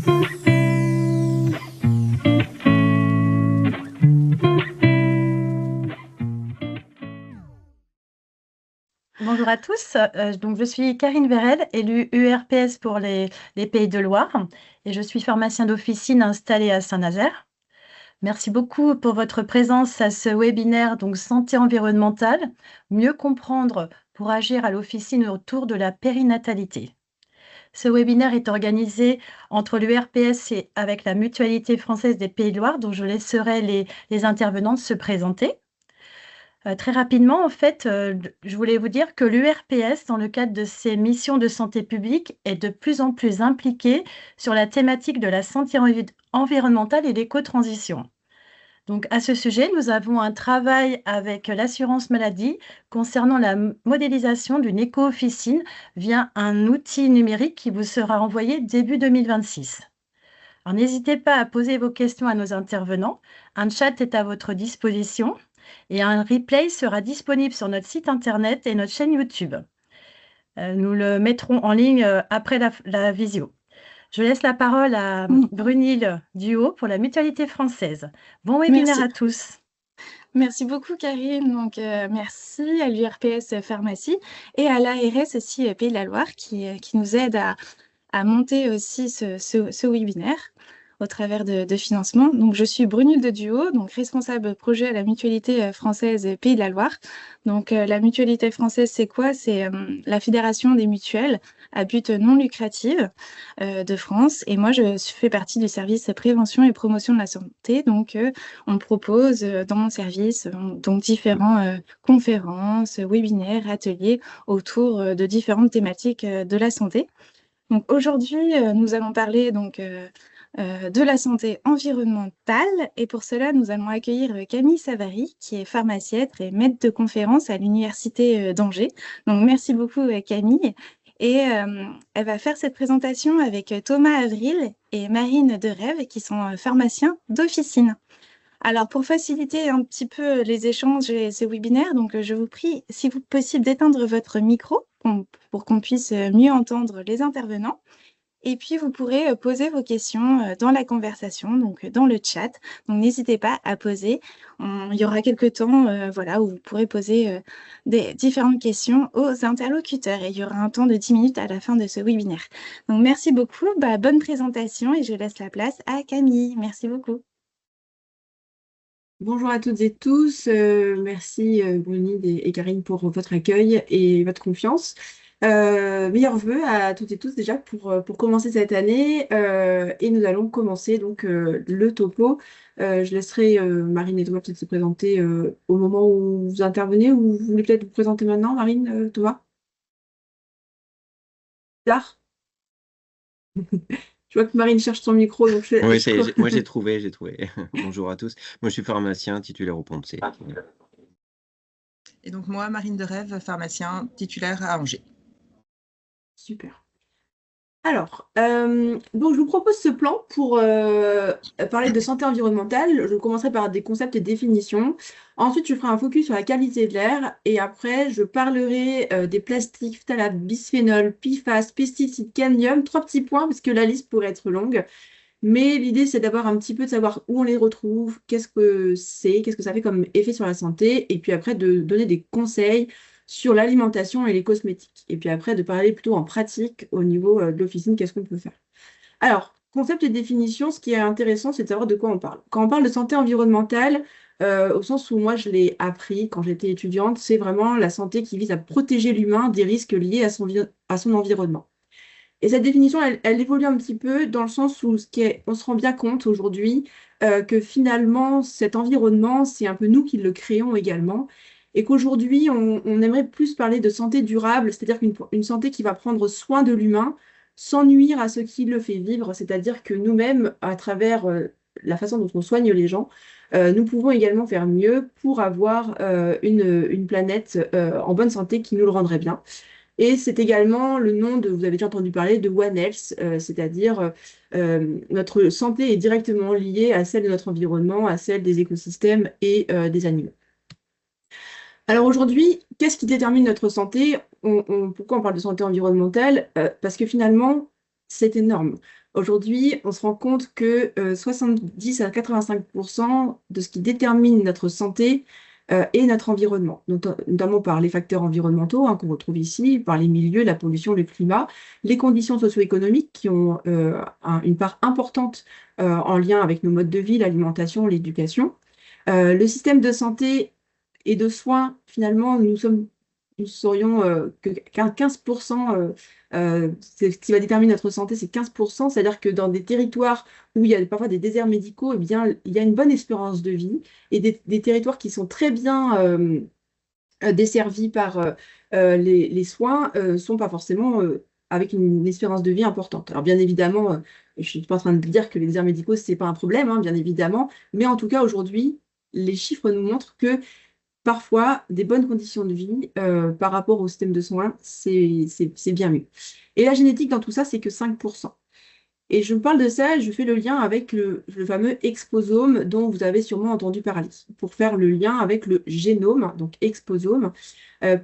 Bonjour à tous, donc je suis Karine Vérel, élue URPS pour les Pays de Loire et je suis pharmacien d'officine installée à Saint-Nazaire. Merci beaucoup pour votre présence à ce webinaire donc santé environnementale, mieux comprendre pour agir à l'officine autour de la périnatalité. Ce webinaire est organisé entre l'URPS et avec la Mutualité française des Pays de Loire, dont je laisserai les intervenantes se présenter. Très rapidement, en fait, je voulais vous dire que l'URPS, dans le cadre de ses missions de santé publique, est de plus en plus impliquée sur la thématique de la santé environnementale et l'éco-transition. Donc, à ce sujet, nous avons un travail avec l'assurance maladie concernant la modélisation d'une éco-officine via un outil numérique qui vous sera envoyé début 2026. Alors, n'hésitez pas à poser vos questions à nos intervenants. Un chat est à votre disposition et un replay sera disponible sur notre site internet et notre chaîne YouTube. Nous le mettrons en ligne après la visio. Je laisse la parole à Brunhilde Duhaut pour la Mutualité française. Bon webinaire Merci. à tous. Merci beaucoup, Karine. Donc, merci à l'URPS Pharmacie et à l'ARS aussi Pays de la Loire qui nous aide à monter aussi ce webinaire au travers de financement. Donc, je suis Brunhilde Duhaut, donc responsable projet à la Mutualité française Pays de la Loire. Donc, la Mutualité française, c'est quoi? C'est la fédération des mutuelles à but non lucratif de France. Et moi, je fais partie du service prévention et promotion de la santé. Donc, on propose dans mon service donc différentes conférences, webinaires, ateliers autour de différentes thématiques de la santé. Donc aujourd'hui, nous allons parler donc de la santé environnementale et pour cela, nous allons accueillir Camille Savary, qui est pharmacienne et maître de conférence à l'Université d'Angers. Donc merci beaucoup Camille. Et elle va faire cette présentation avec Thomas Avril et Marine Derève, qui sont pharmaciens d'officine. Alors, pour faciliter un petit peu les échanges et ce webinaire, donc je vous prie, si vous possible, d'éteindre votre micro pour qu'on puisse mieux entendre les intervenants. Et puis, vous pourrez poser vos questions dans la conversation, donc dans le chat. Donc, n'hésitez pas à poser. Il y aura quelques temps voilà, où vous pourrez poser des différentes questions aux interlocuteurs. Et il y aura un temps de 10 minutes à la fin de ce webinaire. Donc, merci beaucoup. Bonne présentation et je laisse la place à Camille. Merci beaucoup. Bonjour à toutes et tous, merci Brunhilde et Karine pour votre accueil et votre confiance. Meilleurs vœux à toutes et tous déjà pour commencer cette année et nous allons commencer donc le topo. Je laisserai Marine et Thomas peut-être se présenter au moment où vous intervenez ou vous voulez peut-être vous présenter maintenant, Marine, Thomas? Tard. Je vois que Marine cherche son micro, donc Oui, moi j'ai trouvé. Bonjour à tous. Moi je suis pharmacien titulaire au Pont-de-Cé. Et donc moi, Marine Derève, pharmacien titulaire à Angers. Super. Alors, donc je vous propose ce plan pour parler de santé environnementale. Je commencerai par des concepts et définitions. Ensuite, je ferai un focus sur la qualité de l'air. Et après, je parlerai des plastiques, phtalates, bisphénol, PFAS, pesticides, cadmium. 3 petits points, parce que la liste pourrait être longue. Mais l'idée, c'est d'avoir un petit peu de savoir où on les retrouve, qu'est-ce que c'est, qu'est-ce que ça fait comme effet sur la santé. Et puis après, de donner des conseils sur l'alimentation et les cosmétiques. Et puis après, de parler plutôt en pratique au niveau de l'officine, qu'est-ce qu'on peut faire. Alors, concept et définition, ce qui est intéressant, c'est de savoir de quoi on parle. Quand on parle de santé environnementale, au sens où moi je l'ai appris quand j'étais étudiante, c'est vraiment la santé qui vise à protéger l'humain des risques liés à son environnement. Et cette définition, elle évolue un petit peu dans le sens où on se rend bien compte aujourd'hui que finalement, cet environnement, c'est un peu nous qui le créons également. Et qu'aujourd'hui, on aimerait plus parler de santé durable, c'est-à-dire une santé qui va prendre soin de l'humain sans nuire à ce qui le fait vivre, c'est-à-dire que nous-mêmes, à travers la façon dont on soigne les gens, nous pouvons également faire mieux pour avoir une planète en bonne santé qui nous le rendrait bien. Et c'est également le nom de, vous avez déjà entendu parler, de One Health, c'est-à-dire notre santé est directement liée à celle de notre environnement, à celle des écosystèmes et des animaux. Alors aujourd'hui, qu'est-ce qui détermine notre santé? Pourquoi on parle de santé environnementale? Parce que finalement, c'est énorme. Aujourd'hui, on se rend compte que 70 à 85% de ce qui détermine notre santé est notre environnement, notamment par les facteurs environnementaux qu'on retrouve ici, par les milieux, la pollution, le climat, les conditions socio-économiques qui ont une part importante en lien avec nos modes de vie, l'alimentation, l'éducation. Le système de santé et de soins, finalement, nous serions qu'à 15%, ce qui va déterminer notre santé, c'est 15%, c'est-à-dire que dans des territoires où il y a parfois des déserts médicaux, eh bien, il y a une bonne espérance de vie, et des territoires qui sont très bien desservis par les soins sont pas forcément avec une espérance de vie importante. Alors bien évidemment, je ne suis pas en train de dire que les déserts médicaux, c'est pas un problème, hein, bien évidemment, mais en tout cas, aujourd'hui, les chiffres nous montrent que parfois, des bonnes conditions de vie par rapport au système de soins, c'est bien mieux. Et la génétique dans tout ça, c'est que 5%. Et je parle de ça, je fais le lien avec le fameux exposome dont vous avez sûrement entendu parler, pour faire le lien avec le génome, donc exposome,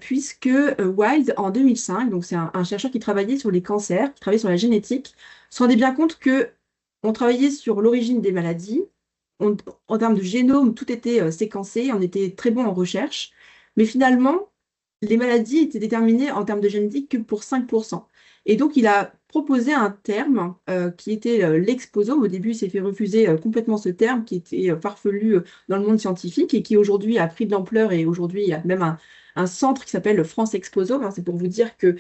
puisque Wild, en 2005, donc c'est un chercheur qui travaillait sur les cancers, qui travaillait sur la génétique, se rendait bien compte que on travaillait sur l'origine des maladies, en termes de génome, tout était séquencé, on était très bon en recherche, mais finalement, les maladies étaient déterminées en termes de génétique que pour 5%. Et donc, il a proposé un terme qui était l'exposome. Au début, il s'est fait refuser complètement ce terme qui était farfelu dans le monde scientifique et qui aujourd'hui a pris de l'ampleur. Et aujourd'hui, il y a même un centre qui s'appelle France Exposome, hein. C'est pour vous dire que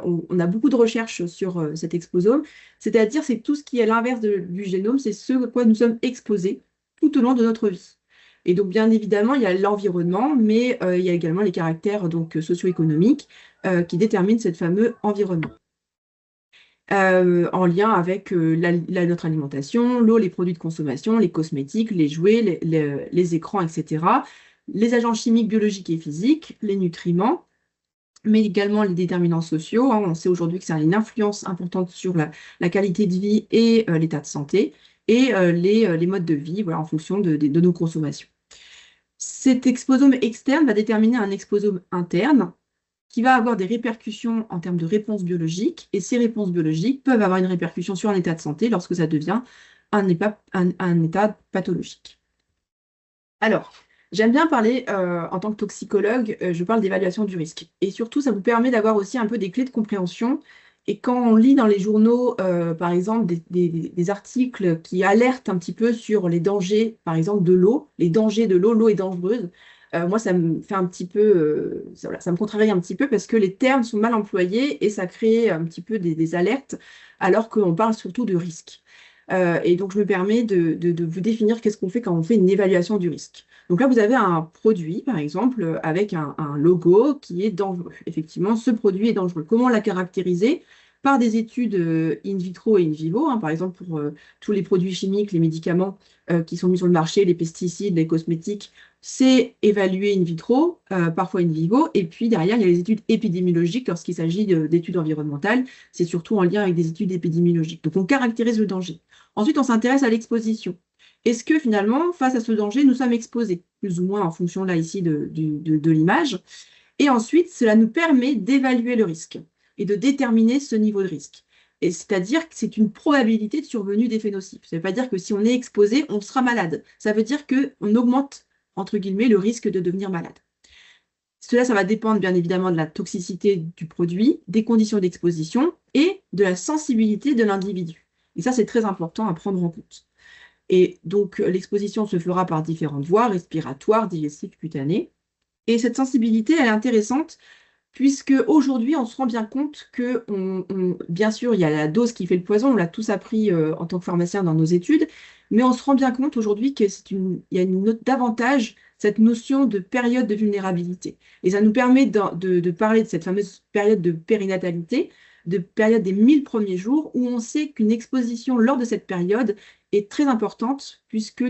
on a beaucoup de recherches sur cet exposome. C'est-à-dire, c'est tout ce qui est l'inverse du génome, c'est ce à quoi nous sommes exposés tout au long de notre vie. Et donc, bien évidemment, il y a l'environnement, mais il y a également les caractères donc, socio-économiques qui déterminent ce fameux environnement. En lien avec notre alimentation, l'eau, les produits de consommation, les cosmétiques, les jouets, les écrans, etc. Les agents chimiques, biologiques et physiques, les nutriments, mais également les déterminants sociaux, hein. On sait aujourd'hui que ça a une influence importante sur la qualité de vie et l'état de santé, et les modes de vie, voilà, en fonction de nos consommations. Cet exposome externe va déterminer un exposome interne qui va avoir des répercussions en termes de réponses biologiques, et ces réponses biologiques peuvent avoir une répercussion sur un état de santé lorsque ça devient un état pathologique. Alors, j'aime bien parler, en tant que toxicologue, je parle d'évaluation du risque. Et surtout, ça vous permet d'avoir aussi un peu des clés de compréhension. Et quand on lit dans les journaux, par exemple, des articles qui alertent un petit peu sur les dangers, par exemple, de l'eau, les dangers de l'eau, l'eau est dangereuse, moi, ça me fait un petit peu, ça me contrarie un petit peu parce que les termes sont mal employés et ça crée un petit peu des alertes alors qu'on parle surtout de risque. Et donc, je me permets de vous définir qu'est-ce qu'on fait quand on fait une évaluation du risque. Donc là, vous avez un produit, par exemple, avec un logo qui est dangereux. Effectivement, ce produit est dangereux. Comment la caractériser? Par des études in vitro et in vivo, hein, par exemple pour tous les produits chimiques, les médicaments qui sont mis sur le marché, les pesticides, les cosmétiques, c'est évalué in vitro, parfois in vivo, et puis derrière, il y a les études épidémiologiques lorsqu'il s'agit d'études environnementales, c'est surtout en lien avec des études épidémiologiques. Donc on caractérise le danger. Ensuite, on s'intéresse à l'exposition. Est-ce que finalement, face à ce danger, nous sommes exposés, plus ou moins en fonction là ici de l'image. Et ensuite, cela nous permet d'évaluer le risque et de déterminer ce niveau de risque. Et c'est-à-dire que c'est une probabilité de survenue d'effets nocifs. Ça ne veut pas dire que si on est exposé, on sera malade. Ça veut dire qu'on augmente, entre guillemets, le risque de devenir malade. Cela, ça va dépendre bien évidemment de la toxicité du produit, des conditions d'exposition et de la sensibilité de l'individu. Et ça, c'est très important à prendre en compte. Et donc, l'exposition se fera par différentes voies, respiratoires, digestives, cutanées. Et cette sensibilité, elle est intéressante puisque aujourd'hui, on se rend bien compte que, bien sûr, il y a la dose qui fait le poison, on l'a tous appris en tant que pharmacien dans nos études, mais on se rend bien compte aujourd'hui qu'il y a davantage cette notion de période de vulnérabilité. Et ça nous permet de parler de cette fameuse période de périnatalité, de période des 1000 premiers jours, où on sait qu'une exposition lors de cette période est très importante, puisque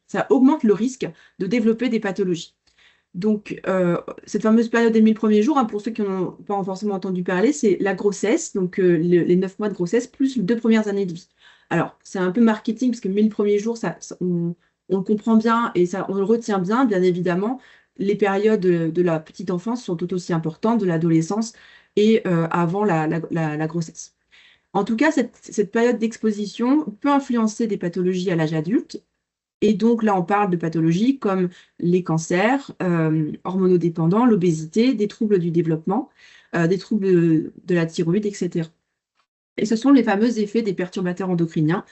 ça augmente le risque de développer des pathologies. Donc, cette fameuse période des 1000 premiers jours, hein, pour ceux qui n'ont pas forcément entendu parler, c'est la grossesse, donc les 9 mois de grossesse, plus les 2 premières années de vie. Alors, c'est un peu marketing, parce que 1000 premiers jours, on le comprend bien et on le retient bien évidemment. Les périodes de la petite enfance sont tout aussi importantes, de l'adolescence et avant la grossesse. En tout cas, cette période d'exposition peut influencer des pathologies à l'âge adulte. Et donc là, on parle de pathologies comme les cancers hormonodépendants, l'obésité, des troubles du développement, des troubles de la thyroïde, etc. Et ce sont les fameux effets des perturbateurs endocriniens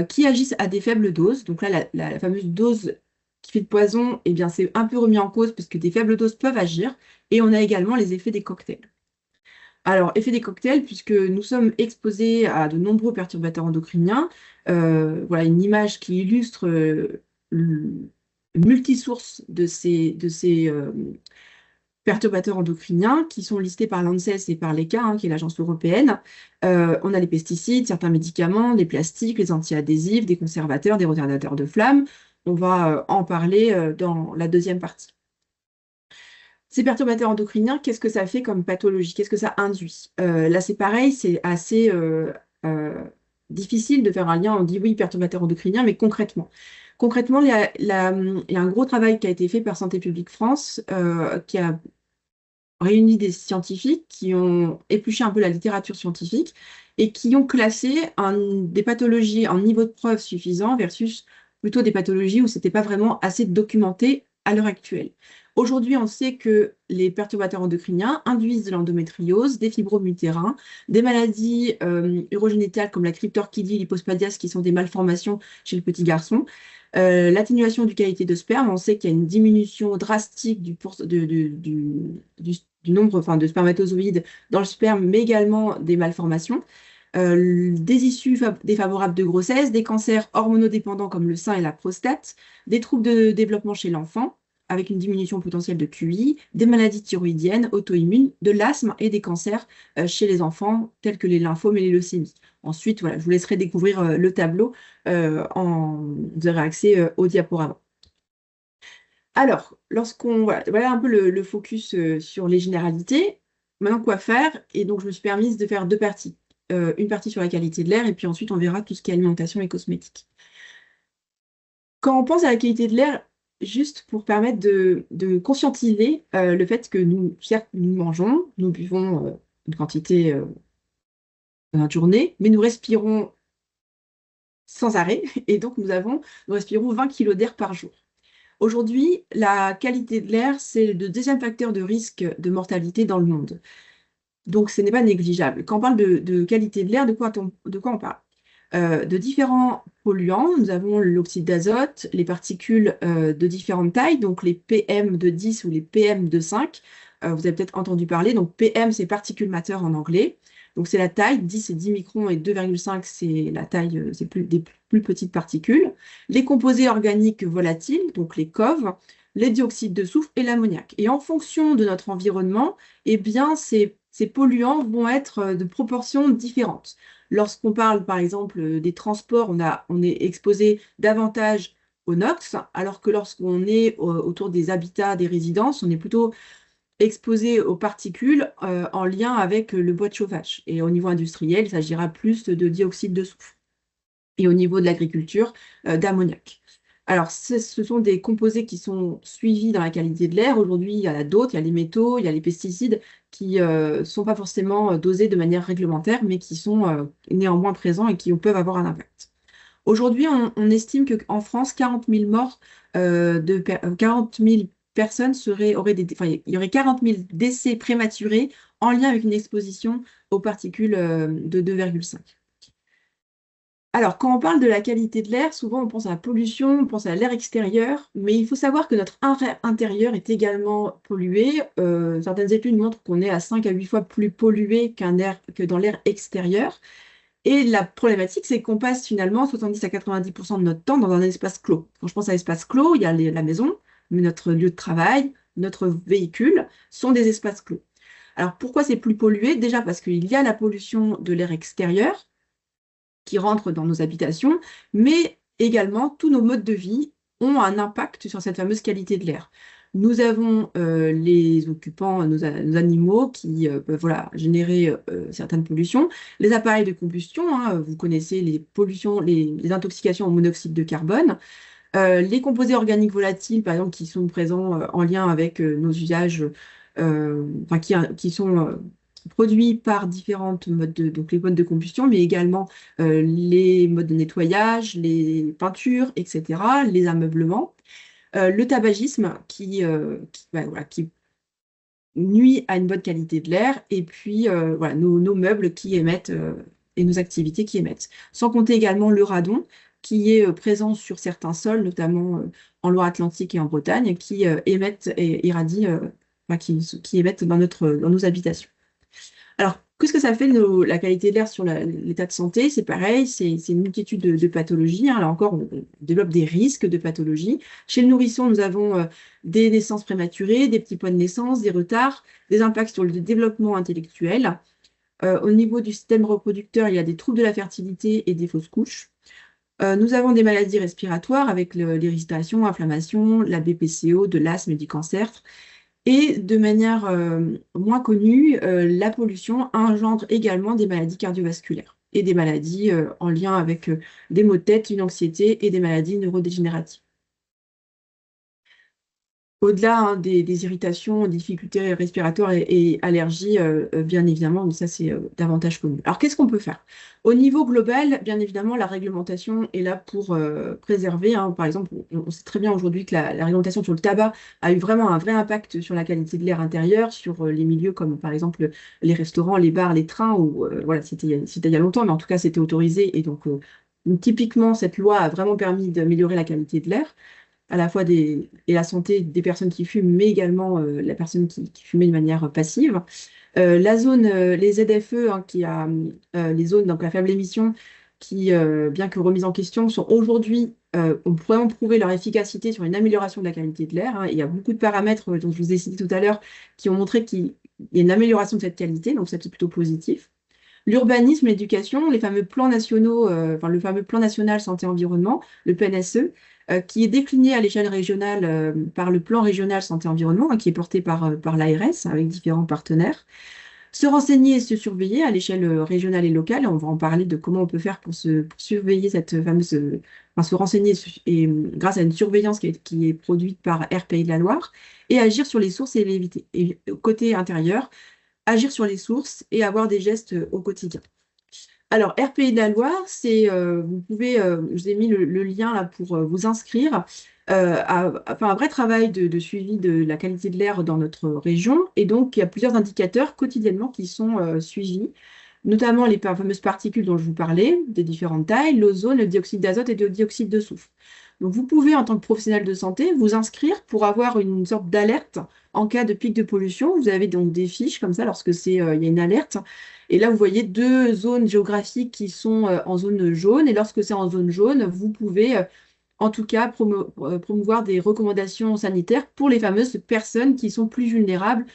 qui agissent à des faibles doses. Donc là, la fameuse dose qui fait le poison, eh bien, c'est un peu remis en cause parce que des faibles doses peuvent agir. Et on a également les effets des cocktails. Alors, effet des cocktails, puisque nous sommes exposés à de nombreux perturbateurs endocriniens, voilà une image qui illustre le multisource de ces perturbateurs endocriniens qui sont listés par l'ANSES et par l'ECA, qui est l'agence européenne. On a les pesticides, certains médicaments, les plastiques, les antiadhésifs, des conservateurs, des retardateurs de flamme. On va en parler dans la deuxième partie. Ces perturbateurs endocriniens, qu'est-ce que ça fait comme pathologie? Qu'est-ce que ça induit? Là, c'est pareil, c'est assez difficile de faire un lien. On dit oui, perturbateurs endocriniens, mais concrètement. Concrètement, il y a un gros travail qui a été fait par Santé publique France, qui a réuni des scientifiques qui ont épluché un peu la littérature scientifique et qui ont classé des pathologies en niveau de preuve suffisant versus plutôt des pathologies où ce n'était pas vraiment assez documenté à l'heure actuelle. Aujourd'hui, on sait que les perturbateurs endocriniens induisent de l'endométriose, des fibromes utérins, des maladies urogénitales comme la cryptorchidie, l'hypospadias, qui sont des malformations chez le petit garçon. L'atténuation du qualité de sperme, on sait qu'il y a une diminution drastique du nombre, enfin, de spermatozoïdes dans le sperme, mais également des malformations. Des issues défavorables de grossesse, des cancers hormonodépendants comme le sein et la prostate, des troubles de développement chez l'enfant, avec une diminution potentielle de QI, des maladies thyroïdiennes, auto-immunes, de l'asthme et des cancers chez les enfants, tels que les lymphomes et les leucémies. Ensuite, voilà, je vous laisserai découvrir le tableau vous aurez accès au diaporama. Alors, voilà un peu le focus sur les généralités. Maintenant, quoi faire? Et donc, je me suis permise de faire deux parties. Une partie sur la qualité de l'air, et puis ensuite, on verra tout ce qui est alimentation et cosmétique. Quand on pense à la qualité de l'air, juste pour permettre de conscientiser le fait que nous, certes, nous mangeons, nous buvons une quantité dans notre journée, mais nous respirons sans arrêt, et donc nous respirons 20 kg d'air par jour. Aujourd'hui, la qualité de l'air, c'est le deuxième facteur de risque de mortalité dans le monde. Donc, ce n'est pas négligeable. Quand on parle de qualité de l'air, de quoi on parle? De différents polluants, nous avons l'oxyde d'azote, les particules de différentes tailles, donc les PM de 10 ou les PM de 5. Vous avez peut-être entendu parler, donc PM, c'est particules matter en anglais. Donc, c'est la taille, 10 c'est 10 microns et 2,5 c'est la taille, c'est des plus petites particules. Les composés organiques volatiles, donc les COV, les dioxydes de soufre et l'ammoniac. Et en fonction de notre environnement, eh bien, ces polluants vont être de proportions différentes. Lorsqu'on parle, par exemple, des transports, on est exposé davantage au NOx, alors que lorsqu'on est autour des habitats, des résidences, on est plutôt exposé aux particules en lien avec le bois de chauffage. Et au niveau industriel, il s'agira plus de dioxyde de soufre. Et au niveau de l'agriculture, d'ammoniac. Alors, ce sont des composés qui sont suivis dans la qualité de l'air. Aujourd'hui, il y en a d'autres, il y a les métaux, il y a les pesticides qui ne sont pas forcément dosés de manière réglementaire, mais qui sont néanmoins présents et qui peuvent avoir un impact. Aujourd'hui, on estime qu'en France, 40 000 morts, 40 000 personnes il y aurait 40 000 décès prématurés en lien avec une exposition aux particules de 2,5. Alors, quand on parle de la qualité de l'air, souvent on pense à la pollution, on pense à l'air extérieur, mais il faut savoir que notre air intérieur est également pollué. Certaines études montrent qu'on est à 5 à 8 fois plus pollué que dans l'air extérieur. Et la problématique, c'est qu'on passe finalement 70 à 90% de notre temps dans un espace clos. Quand je pense à l'espace clos, il y a la maison, mais notre lieu de travail, notre véhicule sont des espaces clos. Alors pourquoi c'est plus pollué? Déjà parce qu'il y a la pollution de l'air extérieur qui rentre dans nos habitations, mais également tous nos modes de vie ont un impact sur cette fameuse qualité de l'air. Nous avons les occupants, nos animaux qui peuvent générer certaines pollutions. Les appareils de combustion, vous connaissez les pollutions, les intoxications au monoxyde de carbone. Les composés organiques volatiles, par exemple, qui sont présents en lien avec nos usages, qui sont sont produits par différentes modes donc les modes de combustion, mais également les modes de nettoyage, les peintures, etc., les ameublements. Le tabagisme qui nuit à une bonne qualité de l'air, et puis voilà, nos meubles qui émettent et nos activités qui émettent. Sans compter également le radon qui est présent sur certains sols, notamment en Loire-Atlantique et en Bretagne, qui émettent et irradient, qui émettent dans nos habitations. Alors, qu'est-ce que ça fait la qualité de l'air sur l'état de santé? C'est pareil, c'est une multitude de pathologies, hein. Là encore, on développe des risques de pathologies. Chez le nourrisson, nous avons des naissances prématurées, des petits points de naissance, des retards, des impacts sur le développement intellectuel. Au niveau du système reproducteur, il y a des troubles de la fertilité et des fausses couches. Nous avons des maladies respiratoires avec l'irritation, l'inflammation, la BPCO, de l'asthme et du cancer. Et de manière moins connue, la pollution engendre également des maladies cardiovasculaires et des maladies en lien avec des maux de tête, une anxiété et des maladies neurodégénératives. Au-delà, hein, des irritations, difficultés respiratoires et allergies, bien évidemment, mais ça c'est davantage connu. Alors qu'est-ce qu'on peut faire? Au niveau global, bien évidemment, la réglementation est là pour préserver, hein. Par exemple, on sait très bien aujourd'hui que la réglementation sur le tabac a eu vraiment un vrai impact sur la qualité de l'air intérieur, sur les milieux comme par exemple les restaurants, les bars, les trains, où voilà, c'était il y a longtemps, mais en tout cas c'était autorisé. Et donc typiquement, cette loi a vraiment permis d'améliorer la qualité de l'air à la fois et la santé des personnes qui fument, mais également la personne qui fumait de manière passive. La zone, les ZFE, hein, les zones donc à faible émission, qui, bien que remises en question, sont aujourd'hui, ont vraiment prouvé leur efficacité sur une amélioration de la qualité de l'air, hein. Il y a beaucoup de paramètres dont je vous ai cité tout à l'heure qui ont montré qu'il y a une amélioration de cette qualité, donc ça c'est plutôt positif. L'urbanisme, l'éducation, les fameux plans nationaux, le fameux plan national santé-environnement, le PNSE, qui est décliné à l'échelle régionale par le plan régional santé-environnement, hein, qui est porté par l'ARS avec différents partenaires. Se renseigner et se surveiller à l'échelle régionale et locale, et on va en parler de comment on peut faire pour surveiller cette fameuse, se renseigner et, grâce à une surveillance qui est produite par Air Pays de la Loire, et agir sur les sources et l'éviter. Et côté intérieur, agir sur les sources et avoir des gestes au quotidien. Alors, RPI de la Loire, vous pouvez, je vous ai mis le lien là pour vous inscrire à faire un vrai travail de suivi de la qualité de l'air dans notre région. Et donc, il y a plusieurs indicateurs quotidiennement qui sont suivis, notamment les fameuses particules dont je vous parlais, des différentes tailles, l'ozone, le dioxyde d'azote et le dioxyde de soufre. Donc, vous pouvez, en tant que professionnel de santé, vous inscrire pour avoir une sorte d'alerte en cas de pic de pollution. Vous avez donc des fiches comme ça lorsque il y a une alerte. Et là, vous voyez deux zones géographiques qui sont en zone jaune. Et lorsque c'est en zone jaune, vous pouvez en tout cas promouvoir des recommandations sanitaires pour les fameuses personnes qui sont plus vulnérables,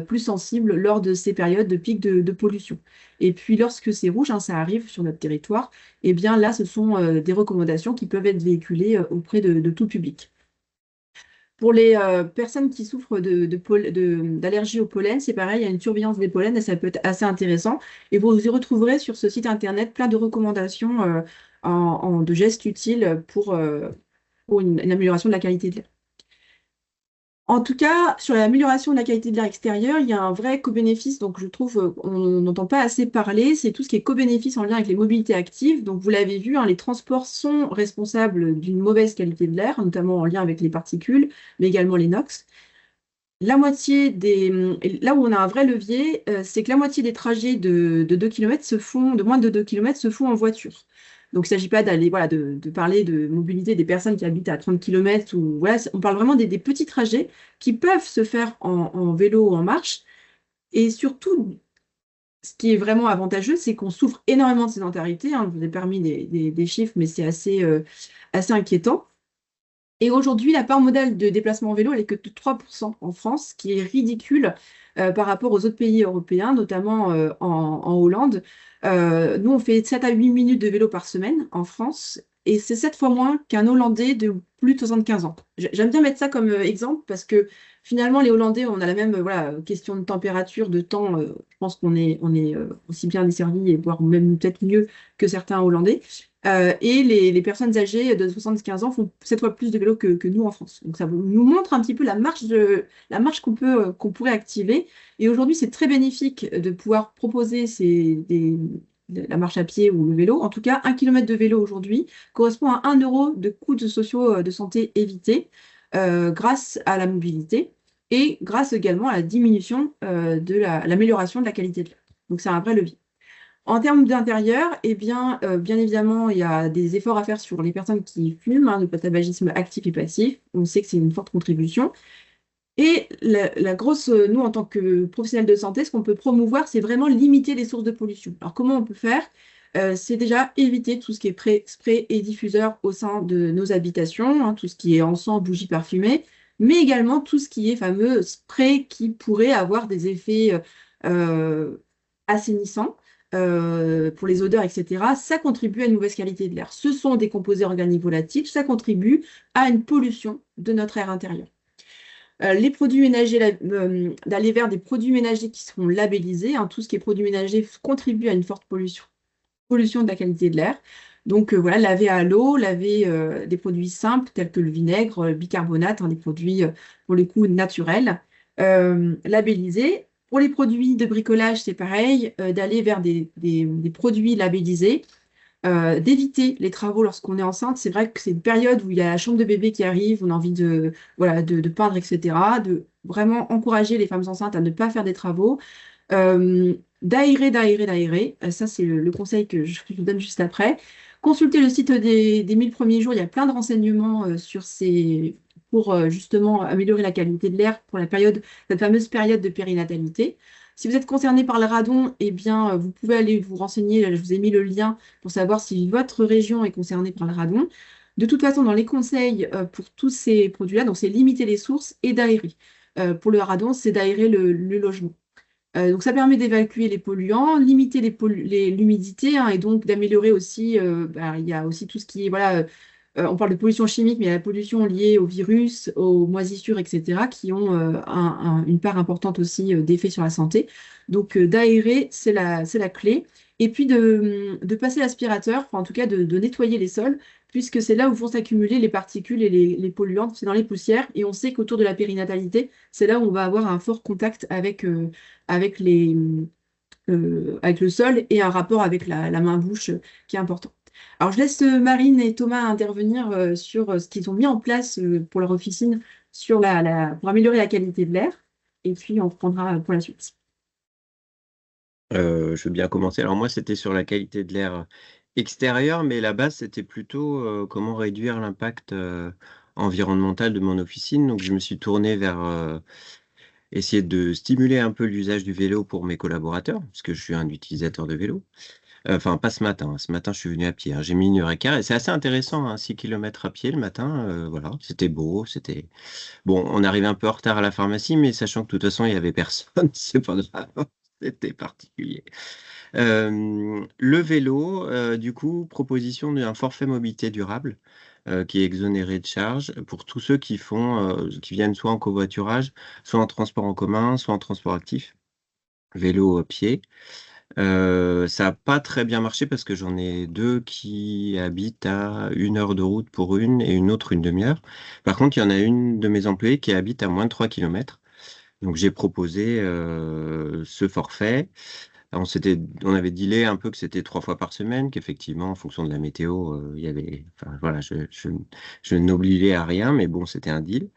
plus sensibles lors de ces périodes de pic de pollution. Et puis lorsque c'est rouge, hein, ça arrive sur notre territoire, et bien là, ce sont des recommandations qui peuvent être véhiculées auprès de tout public. Pour les personnes qui souffrent d'allergie au pollen, c'est pareil, il y a une surveillance des pollens et ça peut être assez intéressant. Et vous y retrouverez sur ce site internet plein de recommandations de gestes utiles pour une amélioration de la qualité de l'air. En tout cas, sur l'amélioration de la qualité de l'air extérieur, il y a un vrai co-bénéfice, donc je trouve qu'on n'entend pas assez parler, c'est tout ce qui est co-bénéfice en lien avec les mobilités actives. Donc vous l'avez vu, hein, les transports sont responsables d'une mauvaise qualité de l'air, notamment en lien avec les particules, mais également les NOx. Là où on a un vrai levier, c'est que la moitié des trajets de 2 km de moins de 2 km se font en voiture. Donc, il ne s'agit pas de parler de mobilité des personnes qui habitent à 30 km. On parle vraiment des petits trajets qui peuvent se faire en vélo ou en marche. Et surtout, ce qui est vraiment avantageux, c'est qu'on souffre énormément de sédentarité, hein. Je vous ai permis des chiffres, mais c'est assez inquiétant. Et aujourd'hui, la part modale de déplacement en vélo, elle est que de 3% en France, ce qui est ridicule par rapport aux autres pays européens, notamment en Hollande. Nous, on fait 7 à 8 minutes de vélo par semaine en France, et c'est 7 fois moins qu'un Hollandais de plus de 75 ans. J'aime bien mettre ça comme exemple parce que finalement, les Hollandais, on a la même question de température, de temps. Je pense qu'on est aussi bien desservis, et voire même peut-être mieux que certains Hollandais. Et les personnes âgées de 75 ans font 7 fois plus de vélo que nous en France. Donc ça nous montre un petit peu la marche qu'on pourrait activer. Et aujourd'hui, c'est très bénéfique de pouvoir proposer la marche à pied ou le vélo. En tout cas, 1 kilomètre de vélo aujourd'hui correspond à 1 € de coûts sociaux de santé évités grâce à la mobilité et grâce également à la diminution l'amélioration de la qualité de l'air. Donc c'est un vrai levier. En termes d'intérieur, bien évidemment, il y a des efforts à faire sur les personnes qui fument, le tabagisme actif et passif. On sait que c'est une forte contribution. Et nous, en tant que professionnels de santé, ce qu'on peut promouvoir, c'est vraiment limiter les sources de pollution. Alors, comment on peut faire? C'est déjà éviter tout ce qui est spray et diffuseur au sein de nos habitations, tout ce qui est encens, bougies parfumées, mais également tout ce qui est fameux spray qui pourrait avoir des effets assainissants pour les odeurs, etc. Ça contribue à une mauvaise qualité de l'air. Ce sont des composés organiques volatiles, ça contribue à une pollution de notre air intérieur. Les produits ménagers, d'aller vers des produits ménagers qui seront labellisés. Tout ce qui est produits ménagers contribue à une forte pollution de la qualité de l'air. Donc voilà, laver à l'eau, laver des produits simples tels que le vinaigre, le bicarbonate, des produits pour le coup naturels, labellisés. Pour les produits de bricolage, c'est pareil, d'aller vers des produits labellisés. D'éviter les travaux lorsqu'on est enceinte. C'est vrai que c'est une période où il y a la chambre de bébé qui arrive, on a envie de peindre, etc. De vraiment encourager les femmes enceintes à ne pas faire des travaux. D'aérer. Ça, c'est le conseil que je vous donne juste après. Consultez le site des 1000 premiers jours. Il y a plein de renseignements pour justement améliorer la qualité de l'air pour cette fameuse période de périnatalité. Si vous êtes concerné par le radon, vous pouvez aller vous renseigner. Je vous ai mis le lien pour savoir si votre région est concernée par le radon. De toute façon, dans les conseils pour tous ces produits-là, donc c'est limiter les sources et d'aérer. Pour le radon, c'est d'aérer le logement. Donc ça permet d'évacuer les polluants, limiter l'humidité et donc d'améliorer aussi, il y a aussi tout ce qui est, on parle de pollution chimique, mais il y a la pollution liée aux virus, aux moisissures, etc., qui ont une part importante aussi d'effet sur la santé. Donc d'aérer, c'est la clé. Et puis de passer l'aspirateur, en tout cas de nettoyer les sols, puisque c'est là où vont s'accumuler les particules et les polluants, c'est dans les poussières. Et on sait qu'autour de la périnatalité, c'est là où on va avoir un fort contact avec le sol et un rapport avec la main-bouche qui est important. Alors, je laisse Marine et Thomas intervenir sur ce qu'ils ont mis en place pour leur officine pour améliorer la qualité de l'air. Et puis, on reprendra pour la suite. Je veux bien commencer. Alors moi, c'était sur la qualité de l'air extérieur, mais la base, c'était plutôt comment réduire l'impact environnemental de mon officine. Donc, je me suis tourné vers essayer de stimuler un peu l'usage du vélo pour mes collaborateurs, puisque je suis un utilisateur de vélo. Enfin, pas ce matin. Ce matin, je suis venu à pied. J'ai mis 1 h 15 et c'est assez intéressant, 6 km à pied le matin. Voilà, c'était beau. Bon, on arrivait un peu en retard à la pharmacie, mais sachant que de toute façon, il n'y avait personne, c'est pas grave. C'était particulier. Le vélo, du coup, proposition d'un forfait mobilité durable qui est exonéré de charges pour tous ceux qui viennent soit en covoiturage, soit en transport en commun, soit en transport actif, vélo à pied. Ça n'a pas très bien marché parce que j'en ai 2 qui habitent à 1 heure de route pour une et une autre 1/2 heure. Par contre, il y en a une de mes employés qui habite à moins de 3 km. Donc j'ai proposé ce forfait. On avait dealé un peu que c'était 3 fois par semaine, qu'effectivement, en fonction de la météo, il y avait, enfin voilà, je n'obligeais à rien, mais bon, c'était un deal.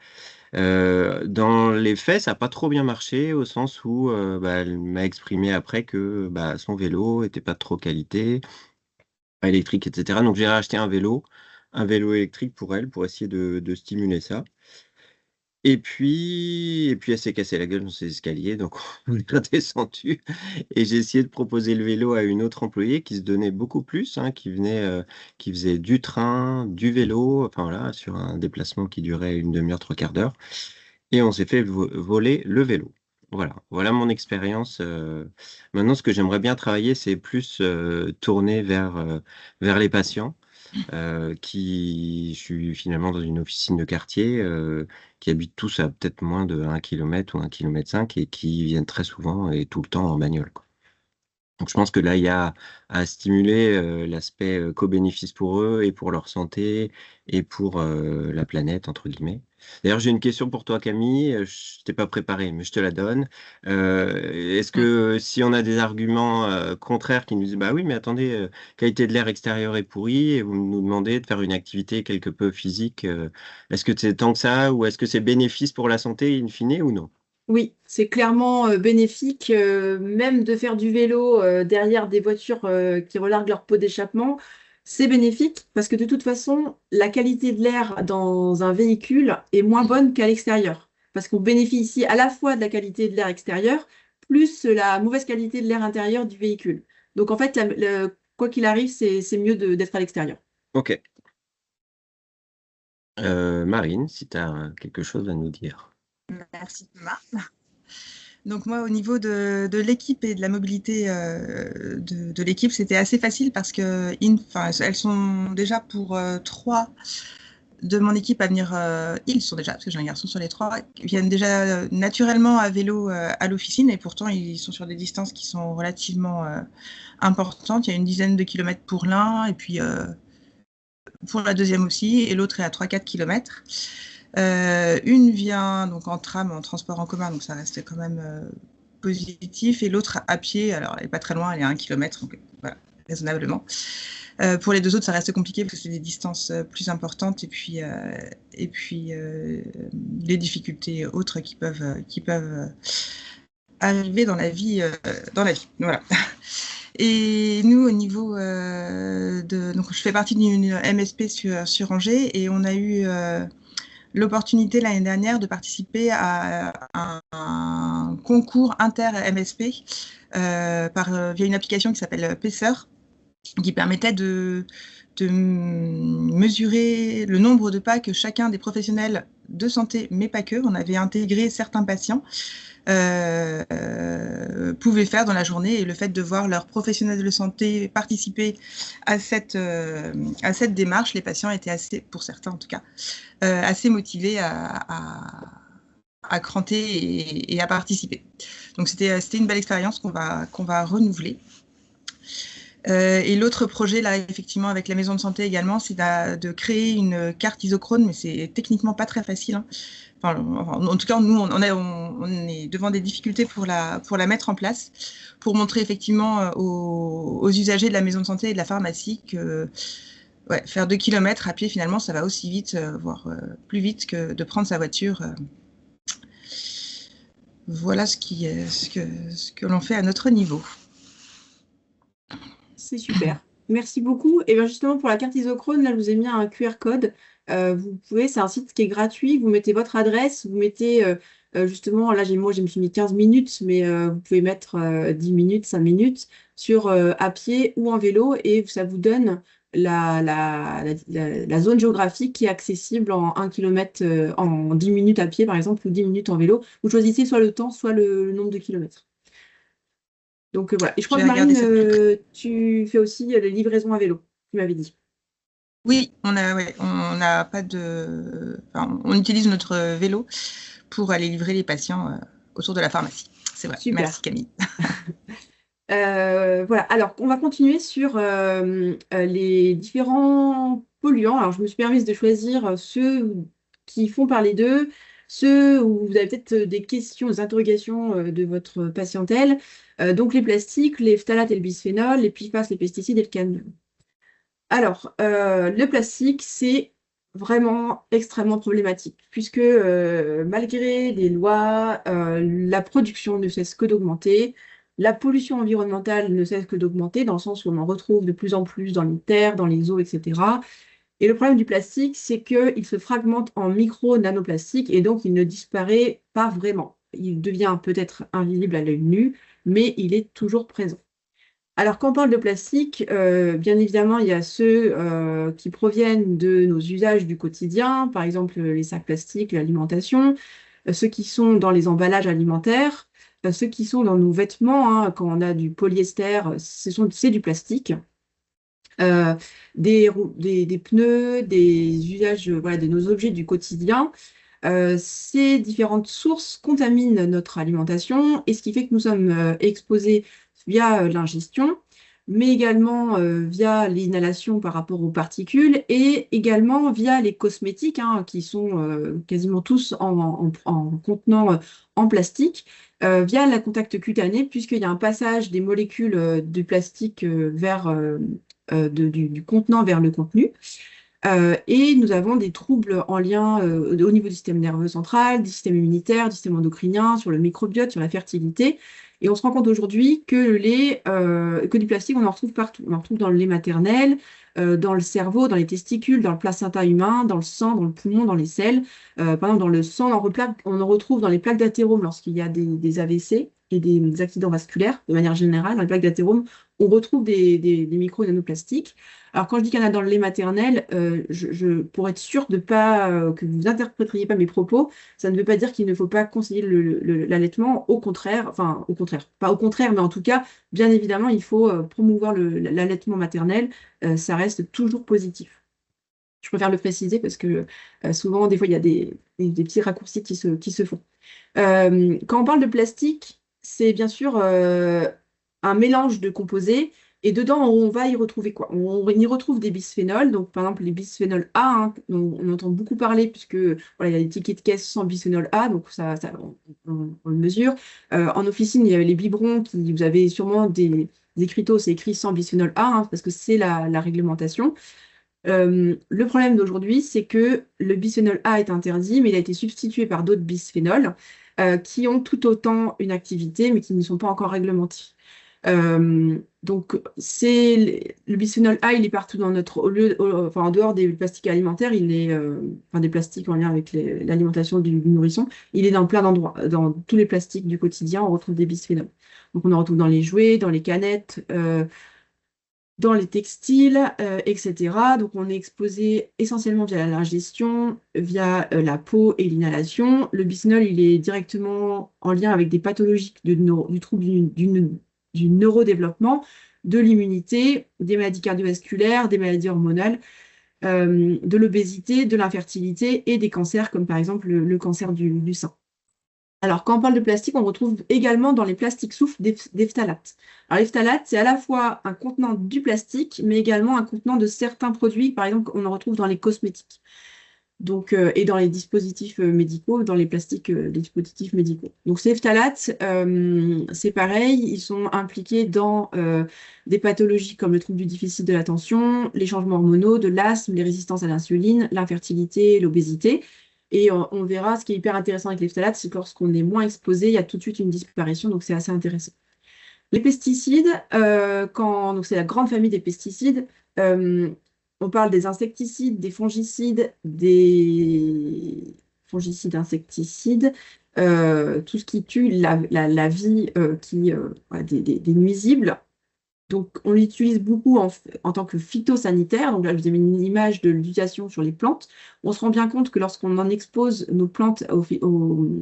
Dans les faits, ça n'a pas trop bien marché au sens où elle m'a exprimé après que son vélo était pas de trop qualité, pas électrique, etc. Donc j'ai racheté un vélo électrique pour elle, pour essayer de stimuler ça. Et puis elle s'est cassée la gueule dans ses escaliers, donc on est redescendu et j'ai essayé de proposer le vélo à une autre employée qui se donnait beaucoup plus, qui faisait du train, du vélo, enfin voilà, sur un déplacement qui durait 1/2 heure, 3/4 d'heure et on s'est fait voler le vélo. Voilà mon expérience. Maintenant, ce que j'aimerais bien travailler, c'est plus tourner vers les patients. Je suis finalement dans une officine de quartier qui habitent tous à peut-être moins de 1 km ou 1,5 km et qui viennent très souvent et tout le temps en bagnole, quoi. Donc je pense que là, il y a à stimuler l'aspect co-bénéfice pour eux et pour leur santé et pour la planète, entre guillemets. D'ailleurs, j'ai une question pour toi, Camille. Je t'ai pas préparée, mais je te la donne. Est-ce que si on a des arguments contraires qui nous disent, bah oui, mais attendez, qualité de l'air extérieur est pourrie et vous nous demandez de faire une activité quelque peu physique, est-ce que c'est tant que ça ou est-ce que c'est bénéfice pour la santé in fine ou non? Oui, c'est clairement bénéfique, même de faire du vélo derrière des voitures qui relarguent leur pot d'échappement. C'est bénéfique parce que de toute façon, la qualité de l'air dans un véhicule est moins bonne qu'à l'extérieur. Parce qu'on bénéficie à la fois de la qualité de l'air extérieur, plus la mauvaise qualité de l'air intérieur du véhicule. Donc en fait, quoi qu'il arrive, c'est mieux d'être à l'extérieur. Ok. Marine, si tu as quelque chose à nous dire. Merci Thomas. Donc moi, au niveau de l'équipe et de la mobilité de l'équipe, c'était assez facile parce que elles sont déjà pour 3 de mon équipe à venir, ils sont déjà, parce que j'ai un garçon sur les 3, viennent déjà naturellement à vélo à l'officine et pourtant ils sont sur des distances qui sont relativement importantes. Il y a une dizaine de kilomètres pour l'un et puis pour la deuxième aussi, et l'autre est à 3-4 kilomètres. Une vient donc en tram, en transport en commun, donc ça reste quand même positif, et l'autre à pied, alors elle n'est pas très loin, elle est à 1 kilomètre, donc voilà, raisonnablement. Pour les 2 autres, ça reste compliqué parce que c'est des distances plus importantes et puis les difficultés autres qui peuvent arriver dans la vie. Voilà. Et nous, au niveau donc je fais partie d'une MSP sur Angers et on a eu l'opportunité l'année dernière de participer à un concours inter-MSP via une application qui s'appelle Pacer, qui permettait de mesurer le nombre de pas que chacun des professionnels de santé, mais pas que, on avait intégré certains patients, pouvaient faire dans la journée, et le fait de voir leurs professionnels de santé participer à cette démarche, les patients étaient assez, pour certains en tout cas, assez motivés à cranter et à participer. Donc c'était une belle expérience qu'on va renouveler. Et l'autre projet, là, effectivement, avec la maison de santé également, c'est de créer une carte isochrone, mais c'est techniquement pas très facile, hein. Enfin, en tout cas, nous, on est devant des difficultés pour la mettre en place, pour montrer effectivement aux usagers de la maison de santé et de la pharmacie que faire 2 kilomètres à pied, finalement, ça va aussi vite, voire plus vite que de prendre sa voiture. Voilà ce que l'on fait à notre niveau. C'est super. Merci beaucoup. Et bien justement, pour la carte isochrone, là, je vous ai mis un QR code. Vous pouvez, c'est un site qui est gratuit. Vous mettez votre adresse, vous mettez justement, là, moi, je me suis mis 15 minutes, mais vous pouvez mettre 10 minutes, 5 minutes à pied ou en vélo et ça vous donne la zone géographique qui est accessible en 1 km, en 10 minutes à pied, par exemple, ou 10 minutes en vélo. Vous choisissez soit le temps, soit le nombre de kilomètres. Donc voilà. Et je crois que Marine, tu fais aussi les livraisons à vélo, tu m'avais dit. Oui, on n'a pas de. Enfin, on utilise notre vélo pour aller livrer les patients autour de la pharmacie. C'est vrai. Super. Merci Camille. Voilà. Alors, on va continuer sur les différents polluants. Alors, je me suis permise de choisir ceux qui font parler d'eux, ceux où vous avez peut-être des questions, des interrogations de votre patientèle. Donc, les plastiques, les phtalates et le bisphénol, les PFAS, les pesticides et le cadmium. Alors, le plastique, c'est vraiment extrêmement problématique, puisque malgré les lois, la production ne cesse que d'augmenter, la pollution environnementale ne cesse que d'augmenter, dans le sens où on en retrouve de plus en plus dans les terres, dans les eaux, etc. Et le problème du plastique, c'est qu'il se fragmente en micro-nanoplastiques et donc il ne disparaît pas vraiment. Il devient peut-être invisible à l'œil nu, mais il est toujours présent. Alors, quand on parle de plastique, bien évidemment, il y a ceux qui proviennent de nos usages du quotidien, par exemple les sacs plastiques, l'alimentation, ceux qui sont dans les emballages alimentaires, ceux qui sont dans nos vêtements, hein, quand on a du polyester, c'est du plastique. Des pneus, des usages, voilà, de nos objets du quotidien. Ces différentes sources contaminent notre alimentation et ce qui fait que nous sommes exposés via l'ingestion, mais également via l'inhalation par rapport aux particules et également via les cosmétiques qui sont quasiment tous en contenant en plastique, via le contact cutané, puisqu'il y a un passage des molécules du plastique du contenant vers le contenu. Et nous avons des troubles en lien au niveau du système nerveux central, du système immunitaire, du système endocrinien, sur le microbiote, sur la fertilité. Et on se rend compte aujourd'hui que que du plastique, on en retrouve partout. On en retrouve dans le lait maternel, dans le cerveau, dans les testicules, dans le placenta humain, dans le sang, dans le poumon, dans les selles. Par exemple, dans le sang, on en retrouve dans les plaques d'athérome lorsqu'il y a des AVC et des accidents vasculaires, de manière générale. Dans les plaques d'athérome, on retrouve des micros nanoplastiques. Alors, quand je dis qu'il y en a dans le lait maternel, pour être sûr de pas que vous n'interpréteriez pas mes propos, ça ne veut pas dire qu'il ne faut pas conseiller l'allaitement. Au contraire, enfin, au contraire, pas au contraire, mais en tout cas, bien évidemment, il faut promouvoir l'allaitement maternel. Ça reste toujours positif. Je préfère le préciser parce que souvent, des fois, il y a des petits raccourcis qui se font. Quand on parle de plastique, c'est bien sûr un mélange de composés. Et dedans, on va y retrouver quoi? On y retrouve des bisphénols, donc par exemple les bisphénols A, dont on entend beaucoup parler, puisque voilà, il y a des tickets de caisse sans bisphénol A, donc on le mesure. En officine, il y a les biberons vous avez sûrement des écriteaux, c'est écrit sans bisphénol A, parce que c'est la réglementation. Le problème d'aujourd'hui, c'est que le bisphénol A est interdit, mais il a été substitué par d'autres bisphénols qui ont tout autant une activité, mais qui ne sont pas encore réglementés. Donc, le bisphénol A, il est partout dans enfin, en dehors des plastiques alimentaires, enfin, des plastiques en lien avec l'alimentation du nourrisson, il est dans plein d'endroits. Dans tous les plastiques du quotidien, on retrouve des bisphénols. Donc, on en retrouve dans les jouets, dans les canettes, dans les textiles, etc. Donc, on est exposé essentiellement via l'ingestion, via la peau et l'inhalation. Le bisphénol, il est directement en lien avec des pathologies du trouble du neurodéveloppement, de l'immunité, des maladies cardiovasculaires, des maladies hormonales, de l'obésité, de l'infertilité et des cancers, comme par exemple le cancer du sein. Alors, quand on parle de plastique, on retrouve également dans les plastiques soufres des phtalates. Alors, les phtalates, c'est à la fois un contenant du plastique, mais également un contenant de certains produits, par exemple, qu'on en retrouve dans les cosmétiques. Donc, et dans les dispositifs médicaux, dans les plastiques des dispositifs médicaux. Donc, ces phtalates, c'est pareil, ils sont impliqués dans des pathologies comme le trouble du déficit de l'attention, les changements hormonaux, de l'asthme, les résistances à l'insuline, l'infertilité, l'obésité. Et on verra, ce qui est hyper intéressant avec les phtalates, c'est que lorsqu'on est moins exposé, il y a tout de suite une disparition, donc c'est assez intéressant. Les pesticides, donc c'est la grande famille des pesticides. On parle des insecticides, des fongicides, insecticides, tout ce qui tue la vie, voilà, des nuisibles. Donc, on l'utilise beaucoup en tant que phytosanitaire. Donc là, je vous ai mis une image de l'utilisation sur les plantes. On se rend bien compte que lorsqu'on en expose nos plantes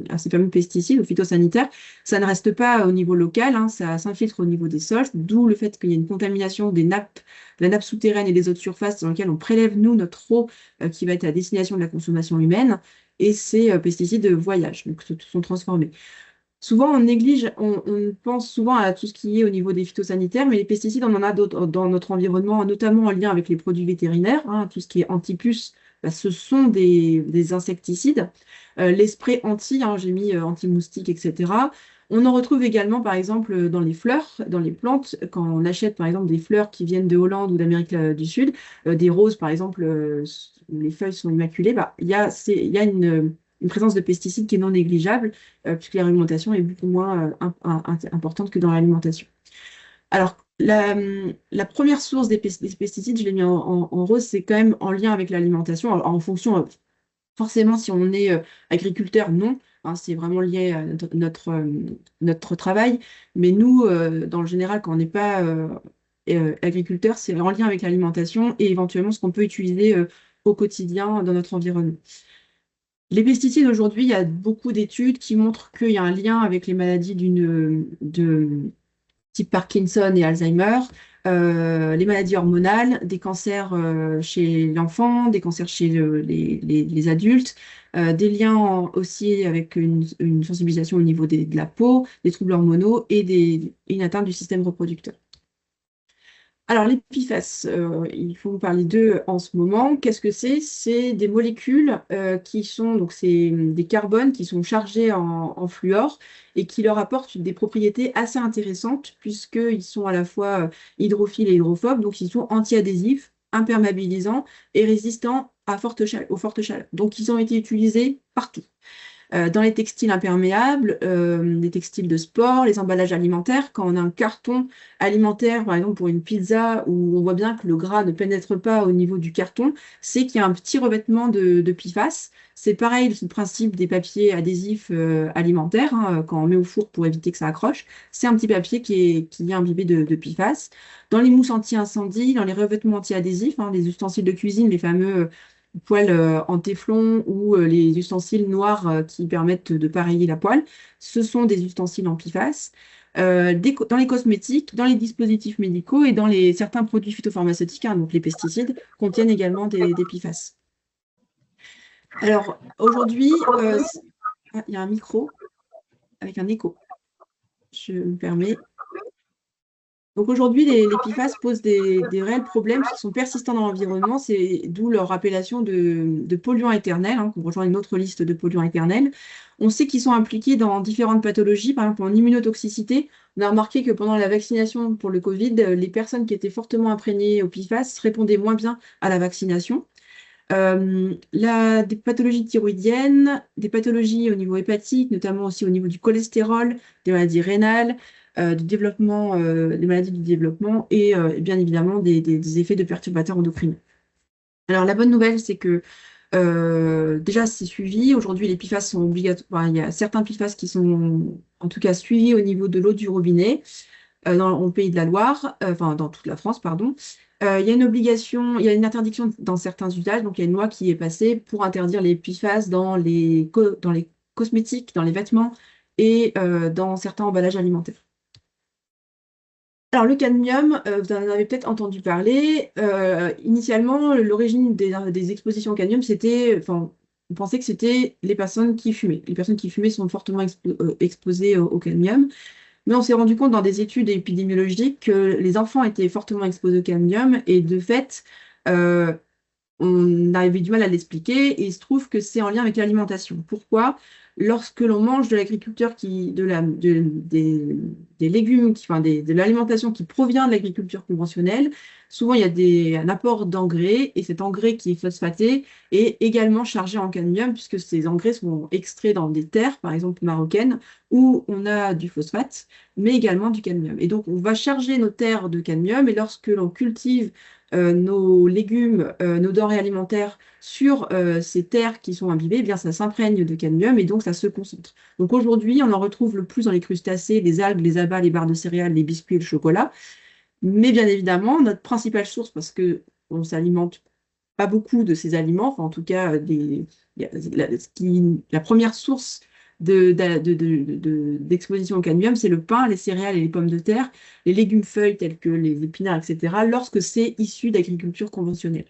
à ces fameux pesticides, aux phytosanitaires, ça ne reste pas au niveau local, ça s'infiltre au niveau des sols, d'où le fait qu'il y ait une contamination de la nappe souterraine et des eaux de surface dans lesquelles on prélève, nous, notre eau qui va être à destination de la consommation humaine. Et ces pesticides voyagent, donc sont transformés. Souvent, on néglige, on pense souvent à tout ce qui est au niveau des phytosanitaires, mais les pesticides, on en a d'autres dans notre environnement, notamment en lien avec les produits vétérinaires. Tout ce qui est anti-puces, ce sont des insecticides. Les sprays j'ai mis anti-moustiques, etc. On en retrouve également, par exemple, dans les fleurs, dans les plantes. Quand on achète, par exemple, des fleurs qui viennent de Hollande ou d'Amérique du Sud, des roses, par exemple, où les feuilles sont immaculées, il y a une présence de pesticides qui est non négligeable, puisque la réglementation est beaucoup moins importante que dans l'alimentation. Alors, la première source des pesticides, je l'ai mis en rose, c'est quand même en lien avec l'alimentation, en fonction, forcément, si on est agriculteur, non, c'est vraiment lié à notre travail, mais nous, dans le général, quand on n'est pas agriculteur, c'est en lien avec l'alimentation et éventuellement ce qu'on peut utiliser au quotidien dans notre environnement. Les pesticides, aujourd'hui, il y a beaucoup d'études qui montrent qu'il y a un lien avec les maladies de type Parkinson et Alzheimer, les maladies hormonales, des cancers chez l'enfant, des cancers chez les adultes, des liens aussi avec une sensibilisation au niveau de la peau, des troubles hormonaux et une atteinte du système reproducteur. Alors, les PFAS, il faut vous parler d'eux en ce moment. Qu'est-ce que c'est? C'est des molécules qui sont, donc c'est des carbones qui sont chargés en fluor et qui leur apportent des propriétés assez intéressantes puisqu'ils sont à la fois hydrophiles et hydrophobes, donc ils sont anti-adhésifs, imperméabilisants et résistants aux fortes chaleurs. Donc, ils ont été utilisés partout. Dans les textiles imperméables, les textiles de sport, les emballages alimentaires, quand on a un carton alimentaire, par exemple pour une pizza, où on voit bien que le gras ne pénètre pas au niveau du carton, c'est qu'il y a un petit revêtement de PFAS. C'est pareil, le principe des papiers adhésifs alimentaires, hein, quand on met au four pour éviter que ça accroche. C'est un petit papier qui est imbibé de PFAS. Dans les mousses anti-incendie, dans les revêtements anti-adhésifs, hein, les ustensiles de cuisine, les fameux poêle en téflon ou les ustensiles noirs qui permettent de pareiller la poêle, ce sont des ustensiles en PFAS. Dans les cosmétiques, dans les dispositifs médicaux et dans certains produits phytopharmaceutiques, hein, donc les pesticides, contiennent également des PFAS. Alors, aujourd'hui, il y a un micro avec un écho. Je me permets. Donc aujourd'hui, les PFAS posent des réels problèmes qui sont persistants dans l'environnement, c'est d'où leur appellation de polluants éternels, hein, qu'on rejoint une autre liste de polluants éternels. On sait qu'ils sont impliqués dans différentes pathologies, par exemple en immunotoxicité. On a remarqué que pendant la vaccination pour le Covid, les personnes qui étaient fortement imprégnées au PFAS répondaient moins bien à la vaccination. Des pathologies thyroïdiennes, des pathologies au niveau hépatique, notamment aussi au niveau du cholestérol, des maladies rénales, du développement, des maladies du développement et bien évidemment des effets de perturbateurs endocriniens. Alors la bonne nouvelle, c'est que déjà c'est suivi. Aujourd'hui, les PFAS sont obligatoires. Il y a certains PFAS qui sont en tout cas suivis au niveau de l'eau du robinet au Pays de la Loire, enfin dans toute la France, pardon. Il y a une obligation, il y a une interdiction dans certains usages, donc il y a une loi qui est passée pour interdire les PFAS dans les cosmétiques, dans les vêtements et dans certains emballages alimentaires. Alors le cadmium, vous en avez peut-être entendu parler. Initialement, l'origine des expositions au cadmium, on pensait que c'était les personnes qui fumaient. Les personnes qui fumaient sont fortement exposées au cadmium. Mais on s'est rendu compte dans des études épidémiologiques que les enfants étaient fortement exposés au cadmium et de fait, on avait du mal à l'expliquer et il se trouve que c'est en lien avec l'alimentation. Pourquoi? Lorsque l'on mange de l'agriculture des légumes, de l'alimentation qui provient de l'agriculture conventionnelle, souvent il y a un apport d'engrais et cet engrais qui est phosphaté est également chargé en cadmium puisque ces engrais sont extraits dans des terres, par exemple marocaines, où on a du phosphate, mais également du cadmium. Et donc on va charger nos terres de cadmium et lorsque l'on cultive nos légumes, nos denrées alimentaires sur ces terres qui sont imbibées, eh bien, ça s'imprègne de cadmium et donc ça se concentre. Donc aujourd'hui, on en retrouve le plus dans les crustacés, les algues, les abats, les barres de céréales, les biscuits et le chocolat. Mais bien évidemment, notre principale source, parce qu'on ne s'alimente pas beaucoup de ces aliments, enfin en tout cas, la première source d'exposition au cadmium, c'est le pain, les céréales et les pommes de terre, les légumes feuilles tels que les épinards, etc., lorsque c'est issu d'agriculture conventionnelle.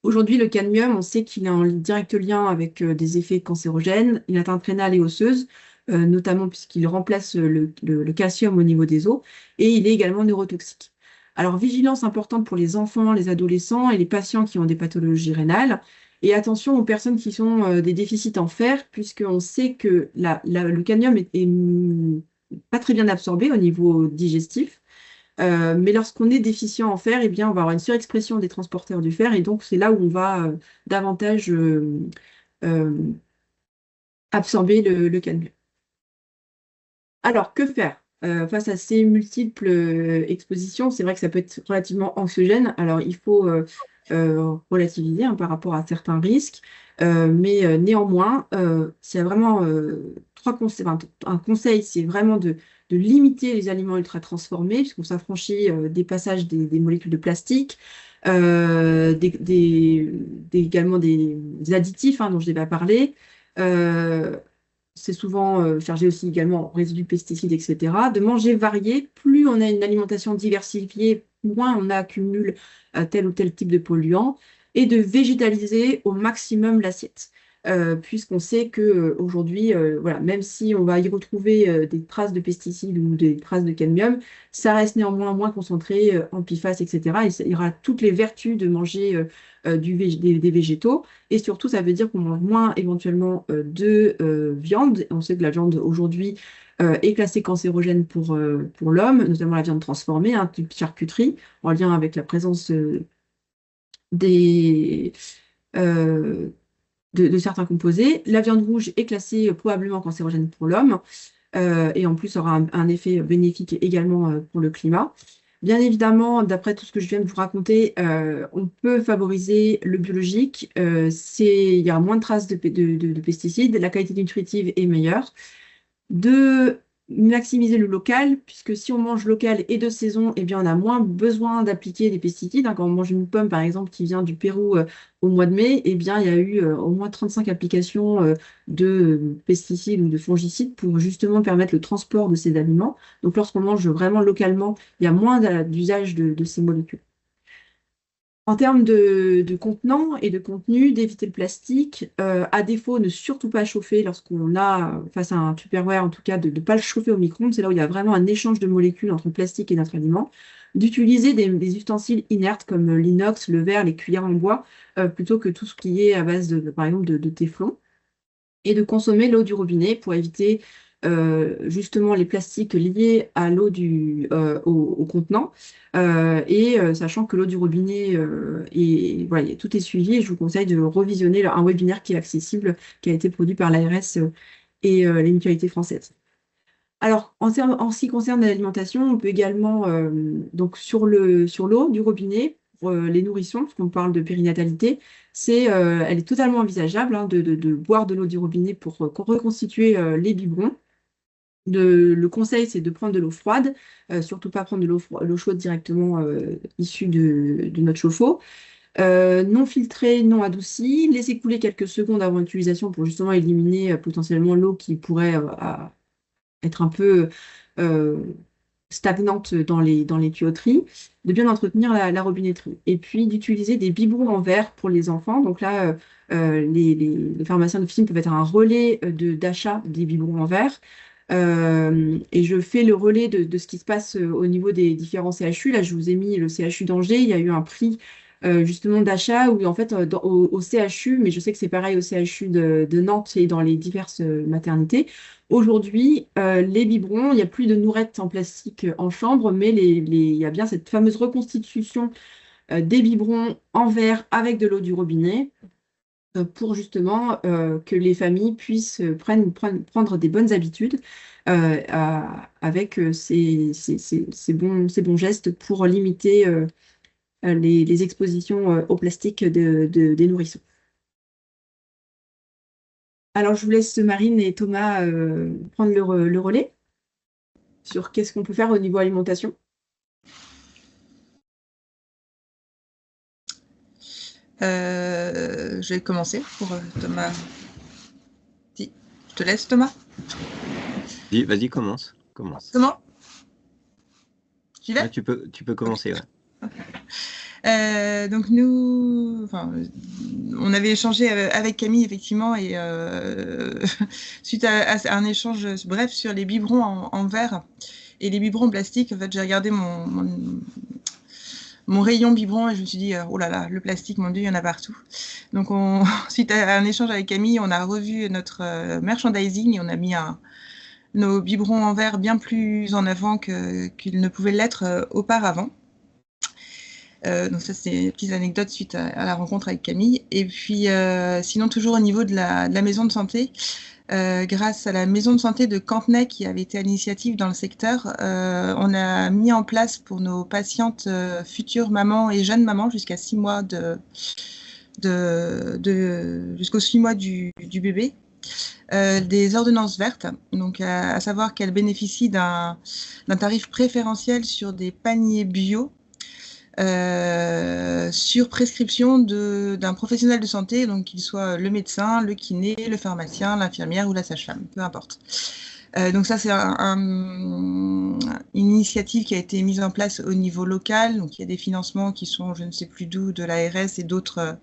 Aujourd'hui, le cadmium, on sait qu'il est en direct lien avec des effets cancérogènes, une atteinte rénale et osseuse, notamment puisqu'il remplace le calcium au niveau des os, et il est également neurotoxique. Alors, vigilance importante pour les enfants, les adolescents et les patients qui ont des pathologies rénales. Et attention aux personnes qui ont des déficits en fer, puisqu'on sait que le cadmium est pas très bien absorbé au niveau digestif. Mais lorsqu'on est déficient en fer, eh bien, on va avoir une surexpression des transporteurs du fer et donc c'est là où on va davantage absorber le cadmium. Alors, que faire face à ces multiples expositions? C'est vrai que ça peut être relativement anxiogène. Alors, il faut relativiser par rapport à certains risques, mais néanmoins, s'il y a vraiment trois conseils, un conseil, c'est vraiment de limiter les aliments ultra transformés, puisqu'on s'affranchit des passages des molécules de plastique, également des additifs dont je n'ai pas parlé. C'est souvent chargé aussi également en résidus de pesticides, etc. De manger varié, plus on a une alimentation diversifiée, moins on accumule tel ou tel type de polluant, et de végétaliser au maximum l'assiette. puisqu'on sait qu'aujourd'hui, voilà, même si on va y retrouver des traces de pesticides ou des traces de cadmium, ça reste néanmoins moins concentré en PFAS, etc. Et il y aura toutes les vertus de manger des végétaux. Et surtout, ça veut dire qu'on mange moins éventuellement de viande. On sait que la viande aujourd'hui est classée cancérogène pour l'homme, notamment la viande transformée, hein, type charcuterie, en lien avec la présence des, euh, de certains composés. La viande rouge est classée probablement cancérogène pour l'homme et en plus aura un effet bénéfique également pour le climat. Bien évidemment, d'après tout ce que je viens de vous raconter, on peut favoriser le biologique. Il y a moins de traces de pesticides, la qualité nutritive est meilleure. De maximiser le local, puisque si on mange local et de saison, eh bien, on a moins besoin d'appliquer des pesticides, hein. Quand on mange une pomme, par exemple, qui vient du Pérou au mois de mai, eh bien, il y a eu au moins 35 applications de pesticides ou de fongicides pour justement permettre le transport de ces aliments. Donc, lorsqu'on mange vraiment localement, il y a moins d'usage de ces molécules. En termes de contenant et de contenu, d'éviter le plastique, à défaut, ne surtout pas chauffer lorsqu'on a face à un Tupperware, en tout cas, de ne pas le chauffer au micro-ondes. C'est là où il y a vraiment un échange de molécules entre le plastique et notre aliment. D'utiliser des ustensiles inertes comme l'inox, le verre, les cuillères en bois, plutôt que tout ce qui est à base par exemple, de téflon. Et de consommer l'eau du robinet pour éviter justement les plastiques liés à l'eau au contenant. Sachant que l'eau du robinet, voilà, tout est suivi, et je vous conseille de revisionner un webinaire qui est accessible, qui a été produit par l'ARS et les mutualités françaises. Alors, en ce qui concerne l'alimentation, on peut également, donc sur l'eau du robinet, pour les nourrissons, parce qu'on parle de périnatalité, elle est totalement envisageable, hein, de boire de l'eau du robinet pour reconstituer les biberons. Le conseil, c'est de prendre de l'eau froide, surtout pas prendre de l'eau chaude directement issue de notre chauffe-eau. Non filtrée, non adoucie, laisser couler quelques secondes avant l'utilisation pour justement éliminer potentiellement l'eau qui pourrait être un peu stagnante dans les tuyauteries, de bien entretenir la robinetterie. Et puis d'utiliser des biberons en verre pour les enfants. Donc là, les pharmaciens d'officine peuvent être un relais d'achat des biberons en verre. Et je fais le relais de ce qui se passe au niveau des différents CHU. Là, je vous ai mis le CHU d'Angers. Il y a eu un prix justement d'achat où en fait au CHU, mais je sais que c'est pareil au CHU de Nantes et dans les diverses maternités. Aujourd'hui, les biberons, il n'y a plus de nourettes en plastique en chambre, mais il y a bien cette fameuse reconstitution des biberons en verre avec de l'eau du robinet pour justement que les familles puissent prendre des bonnes habitudes avec ces bons gestes pour limiter les expositions au plastique des nourrissons. Alors, je vous laisse Marine et Thomas prendre le relais sur qu'est-ce qu'on peut faire au niveau alimentation. Je vais commencer pour Thomas. Je te laisse, Thomas. Vas-y, commence. Comment J'y vais. Ouais, tu peux commencer. Ouais. Donc nous, on avait échangé avec Camille effectivement et suite à un échange bref sur les biberons en verre et les biberons plastiques, en fait, j'ai regardé mon rayon biberon et je me suis dit oh là là, le plastique, mon Dieu, il y en a partout. Donc suite à un échange avec Camille, on a revu notre merchandising et on a mis nos biberons en verre bien plus en avant qu'ils ne pouvaient l'être auparavant. Donc ça, c'est une petite anecdote suite à la rencontre avec Camille. Et puis, sinon, toujours au niveau de la maison de santé, grâce à la maison de santé de Cantenay qui avait été à l'initiative dans le secteur, on a mis en place pour nos patientes futures mamans et jeunes mamans jusqu'à 6 mois jusqu'aux 6 mois du bébé, des ordonnances vertes, donc à savoir qu'elles bénéficient d'un tarif préférentiel sur des paniers bio sur prescription d'un professionnel de santé, donc qu'il soit le médecin, le kiné, le pharmacien, l'infirmière ou la sage-femme, peu importe. Donc ça, c'est une initiative qui a été mise en place au niveau local. Donc il y a des financements qui sont, je ne sais plus d'où, de l'ARS et d'autres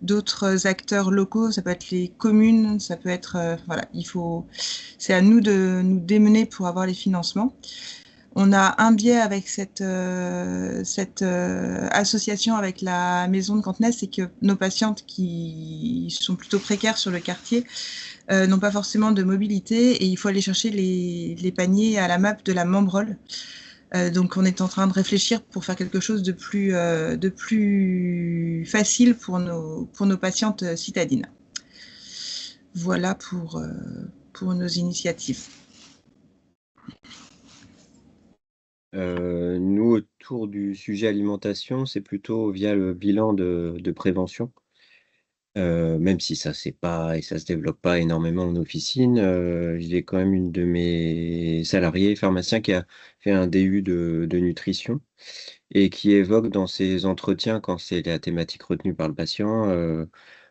d'autres acteurs locaux, ça peut être les communes, ça peut être voilà, c'est à nous de nous démener pour avoir les financements. On a un biais avec cette association avec la maison de Cantenay, c'est que nos patientes qui sont plutôt précaires sur le quartier n'ont pas forcément de mobilité et il faut aller chercher les paniers à la map de la Membrole. Donc on est en train de réfléchir pour faire quelque chose de plus facile pour nos patientes citadines. Voilà pour nos initiatives. Nous, autour du sujet alimentation, c'est plutôt via le bilan de prévention. Même si ça se développe pas énormément en officine, j'ai quand même une de mes salariés pharmaciens qui a fait un DU de nutrition et qui évoque dans ses entretiens, quand c'est la thématique retenue par le patient,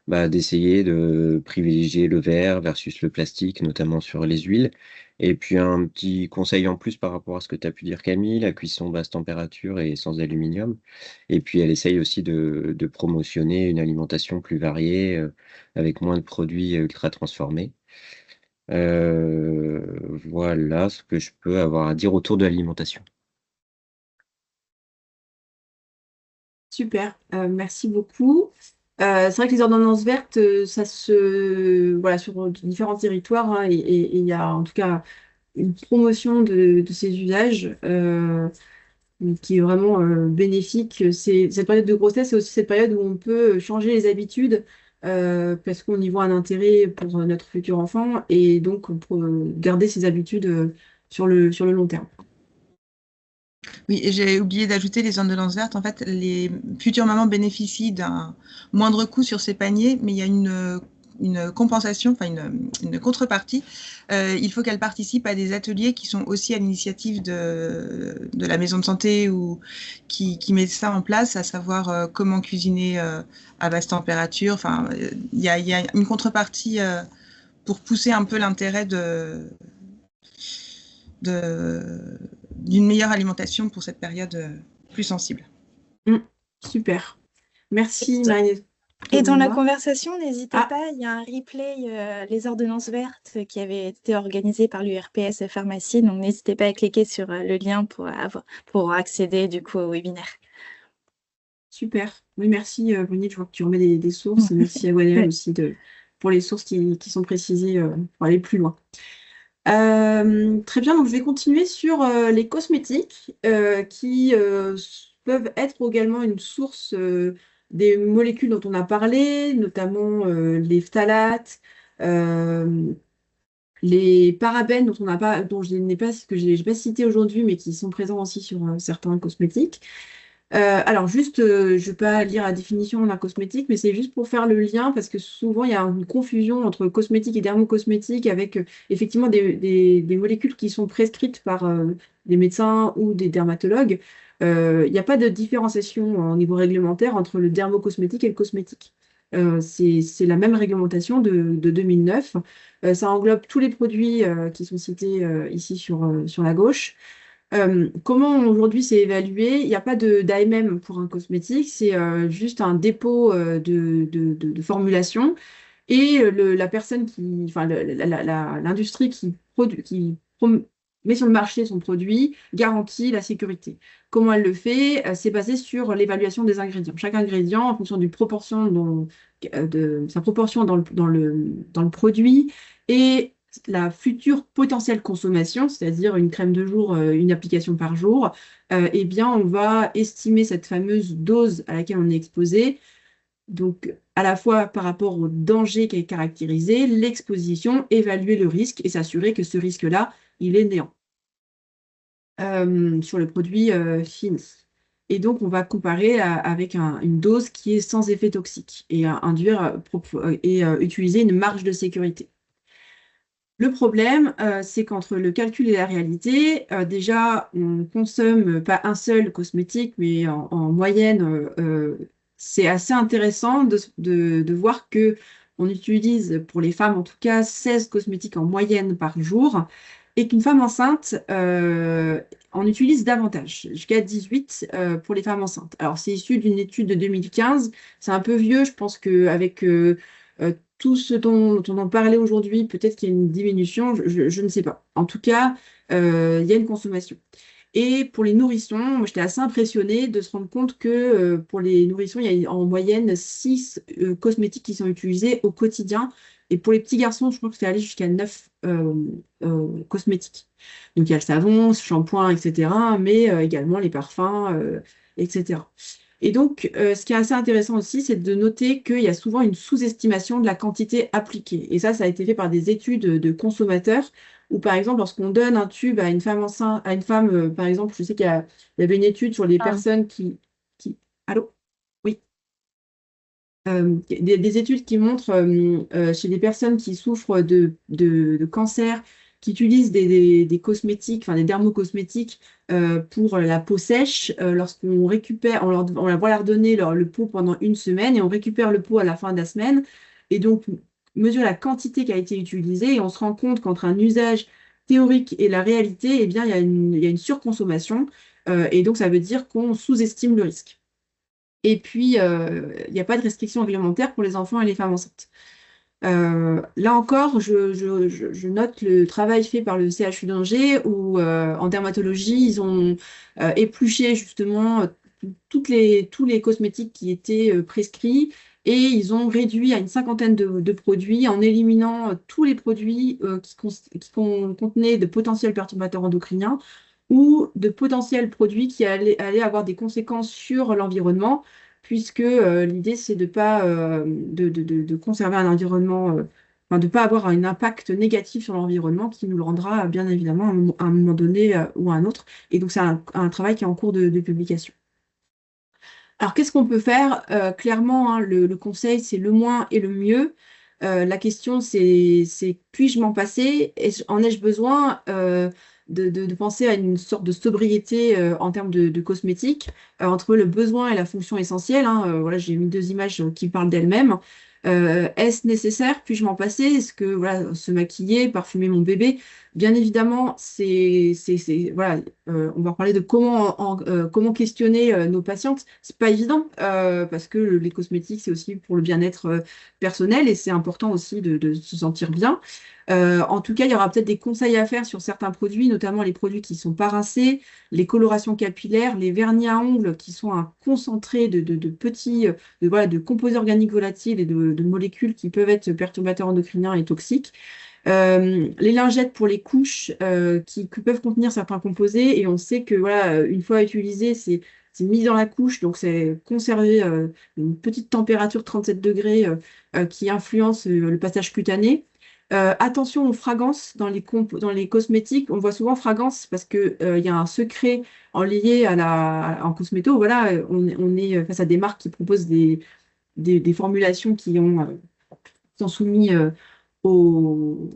d'essayer de privilégier le verre versus le plastique, notamment sur les huiles. Et puis un petit conseil en plus par rapport à ce que tu as pu dire, Camille, la cuisson basse température et sans aluminium. Et puis elle essaye aussi de promotionner une alimentation plus variée, avec moins de produits ultra transformés. Voilà ce que je peux avoir à dire autour de l'alimentation. Super, merci beaucoup. C'est vrai que les ordonnances vertes, voilà, sur différents territoires, hein, et il y a en tout cas une promotion de ces usages qui est vraiment bénéfique. Cette période de grossesse, c'est aussi cette période où on peut changer les habitudes parce qu'on y voit un intérêt pour notre futur enfant et donc pour garder ses habitudes sur le long terme. Oui, et j'ai oublié d'ajouter les ordonnances vertes. En fait, les futures mamans bénéficient d'un moindre coût sur ces paniers, mais il y a une compensation, enfin une contrepartie. Il faut qu'elles participent à des ateliers qui sont aussi à l'initiative de la maison de santé ou qui met ça en place, à savoir comment cuisiner à basse température. Enfin, il y a une contrepartie pour pousser un peu l'intérêt d'une meilleure alimentation pour cette période plus sensible. Super. Merci, Et Marie. Et dans la conversation, n'hésitez Ah. pas, il y a un replay, les ordonnances vertes, qui avait été organisé par l'URPS Pharmacie. Donc, n'hésitez pas à cliquer sur le lien pour accéder du coup au webinaire. Super. Oui, merci, Bonnie. Je vois que tu remets des sources. Et merci à Gwenaëlle aussi pour les sources qui sont précisées pour aller plus loin. Très bien, donc je vais continuer sur les cosmétiques qui peuvent être également une source des molécules dont on a parlé, notamment les phtalates, les parabènes dont je n'ai pas, que je n'ai pas cité aujourd'hui, mais qui sont présents aussi sur certains cosmétiques. Alors juste, je ne vais pas lire la définition d'un cosmétique, mais c'est juste pour faire le lien, parce que souvent il y a une confusion entre cosmétique et dermocosmétique avec effectivement des molécules qui sont prescrites par des médecins ou des dermatologues. Il n'y a pas de différenciation au niveau réglementaire entre le dermocosmétique et le cosmétique. C'est la même réglementation de 2009. Ça englobe tous les produits qui sont cités ici sur la gauche. Comment aujourd'hui c'est évalué? Il n'y a pas d'AMM pour un cosmétique, c'est juste un dépôt de formulation et la personne enfin l'industrie met sur le marché son produit garantit la sécurité. Comment elle le fait? C'est basé sur l'évaluation des ingrédients. Chaque ingrédient, en fonction de sa proportion dans le produit et la future potentielle consommation, c'est-à-dire une crème de jour, une application par jour, eh bien, on va estimer cette fameuse dose à laquelle on est exposé. Donc, à la fois par rapport au danger qui est caractérisé, l'exposition, évaluer le risque et s'assurer que ce risque-là, il est néant sur le produit fini. Et donc, on va comparer avec une dose qui est sans effet toxique et utiliser une marge de sécurité. Le problème, c'est qu'entre le calcul et la réalité, déjà, on ne consomme pas un seul cosmétique, mais en moyenne, c'est assez intéressant de voir qu'on utilise, pour les femmes en tout cas, 16 cosmétiques en moyenne par jour, et qu'une femme enceinte on utilise davantage, jusqu'à 18 pour les femmes enceintes. Alors, c'est issu d'une étude de 2015. C'est un peu vieux. Je pense qu'avec tout ce dont on parlait aujourd'hui, peut-être qu'il y a une diminution. Je ne sais pas. En tout cas, il y a une consommation. Et pour les nourrissons, moi, j'étais assez impressionnée de se rendre compte que pour les nourrissons, il y a en moyenne 6 cosmétiques qui sont utilisés au quotidien. Et pour les petits garçons, je crois que c'est allé jusqu'à 9 cosmétiques. Donc, il y a le savon, le shampoing, etc., mais également les parfums, etc. Et donc, ce qui est assez intéressant aussi, c'est de noter qu'il y a souvent une sous-estimation de la quantité appliquée. Et ça a été fait par des études de consommateurs, où par exemple, lorsqu'on donne un tube à une femme enceinte, à une femme, par exemple, je sais il y avait une étude sur les Ah, personnes qui... Allô? Oui. Des études qui montrent chez les personnes qui souffrent de cancer, qui utilisent des cosmétiques, enfin des dermocosmétiques pour la peau sèche, lorsqu'on récupère, on va leur donner le pot pendant une semaine et on récupère le pot à la fin de la semaine. Et donc, mesure la quantité qui a été utilisée et on se rend compte qu'entre un usage théorique et la réalité, eh bien, il y a une surconsommation. Et donc, ça veut dire qu'on sous-estime le risque. Et puis, il n'y a pas de restriction réglementaire pour les enfants et les femmes enceintes. Là encore, je note le travail fait par le CHU d'Angers où, en dermatologie, ils ont épluché justement tous les cosmétiques qui étaient prescrits et ils ont réduit à une cinquantaine de produits en éliminant tous les produits contenaient de potentiels perturbateurs endocriniens ou de potentiels produits qui allaient avoir des conséquences sur l'environnement, puisque l'idée, c'est de pas de conserver un environnement, enfin, de ne pas avoir un impact négatif sur l'environnement qui nous le rendra bien évidemment à un moment donné ou à un autre. Et donc, c'est un travail qui est en cours de publication. Alors, qu'est-ce qu'on peut faire? Clairement, hein, le conseil, c'est le moins et le mieux. La question, c'est puis-je m'en passer? En ai-je besoin de penser à une sorte de sobriété en termes de cosmétiques entre le besoin et la fonction essentielle, hein. Voilà, j'ai mis deux images qui parlent d'elles-mêmes. Est-ce nécessaire? Puis-je m'en passer? Est-ce que voilà, se maquiller, parfumer mon bébé? Bien évidemment, voilà, on va parler de comment questionner nos patientes. C'est pas évident parce que les cosmétiques, c'est aussi pour le bien-être personnel et c'est important aussi de se sentir bien. En tout cas, il y aura peut-être des conseils à faire sur certains produits, notamment les produits qui sont pas rincés, les colorations capillaires, les vernis à ongles qui sont un concentré de petits, voilà, de composés organiques volatiles et de molécules qui peuvent être perturbateurs endocriniens et toxiques. Les lingettes pour les couches qui peuvent contenir certains composés et on sait que voilà, une fois utilisé, c'est mis dans la couche, donc c'est conservé une petite température 37 degrés qui influence le passage cutané. Attention aux fragrances dans les cosmétiques. On voit souvent fragrances parce qu'il y a un secret en lié en cosméto. Voilà, on est face à des marques qui proposent des formulations qui sont soumises au,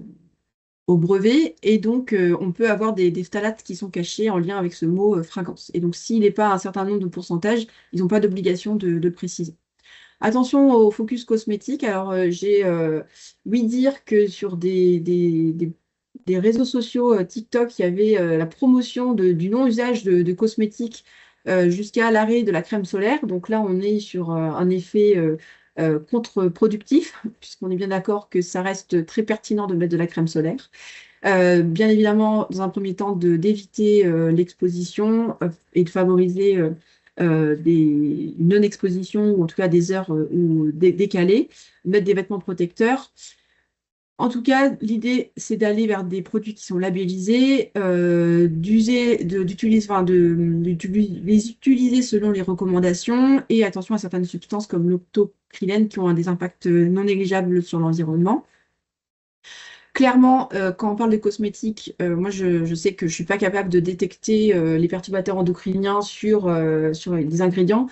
au brevet. Et donc, on peut avoir des phtalates qui sont cachés en lien avec ce mot fragrance. Et donc, s'il n'est pas un certain nombre de pourcentages, ils n'ont pas d'obligation de le préciser. Attention au focus cosmétique. Alors, j'ai oui dire que sur des réseaux sociaux TikTok, il y avait la promotion du non-usage de cosmétiques jusqu'à l'arrêt de la crème solaire. Donc là, on est sur un effet contre-productif, puisqu'on est bien d'accord que ça reste très pertinent de mettre de la crème solaire. Bien évidemment, dans un premier temps, d'éviter l'exposition et de favoriser une non-exposition, ou en tout cas des heures décalées, mettre des vêtements protecteurs. En tout cas, l'idée, c'est d'aller vers des produits qui sont labellisés, les utiliser selon les recommandations et attention à certaines substances comme l'octocrylène qui ont des impacts non négligeables sur l'environnement. Clairement, quand on parle de cosmétiques, moi je sais que je ne suis pas capable de détecter les perturbateurs endocriniens sur les ingrédients.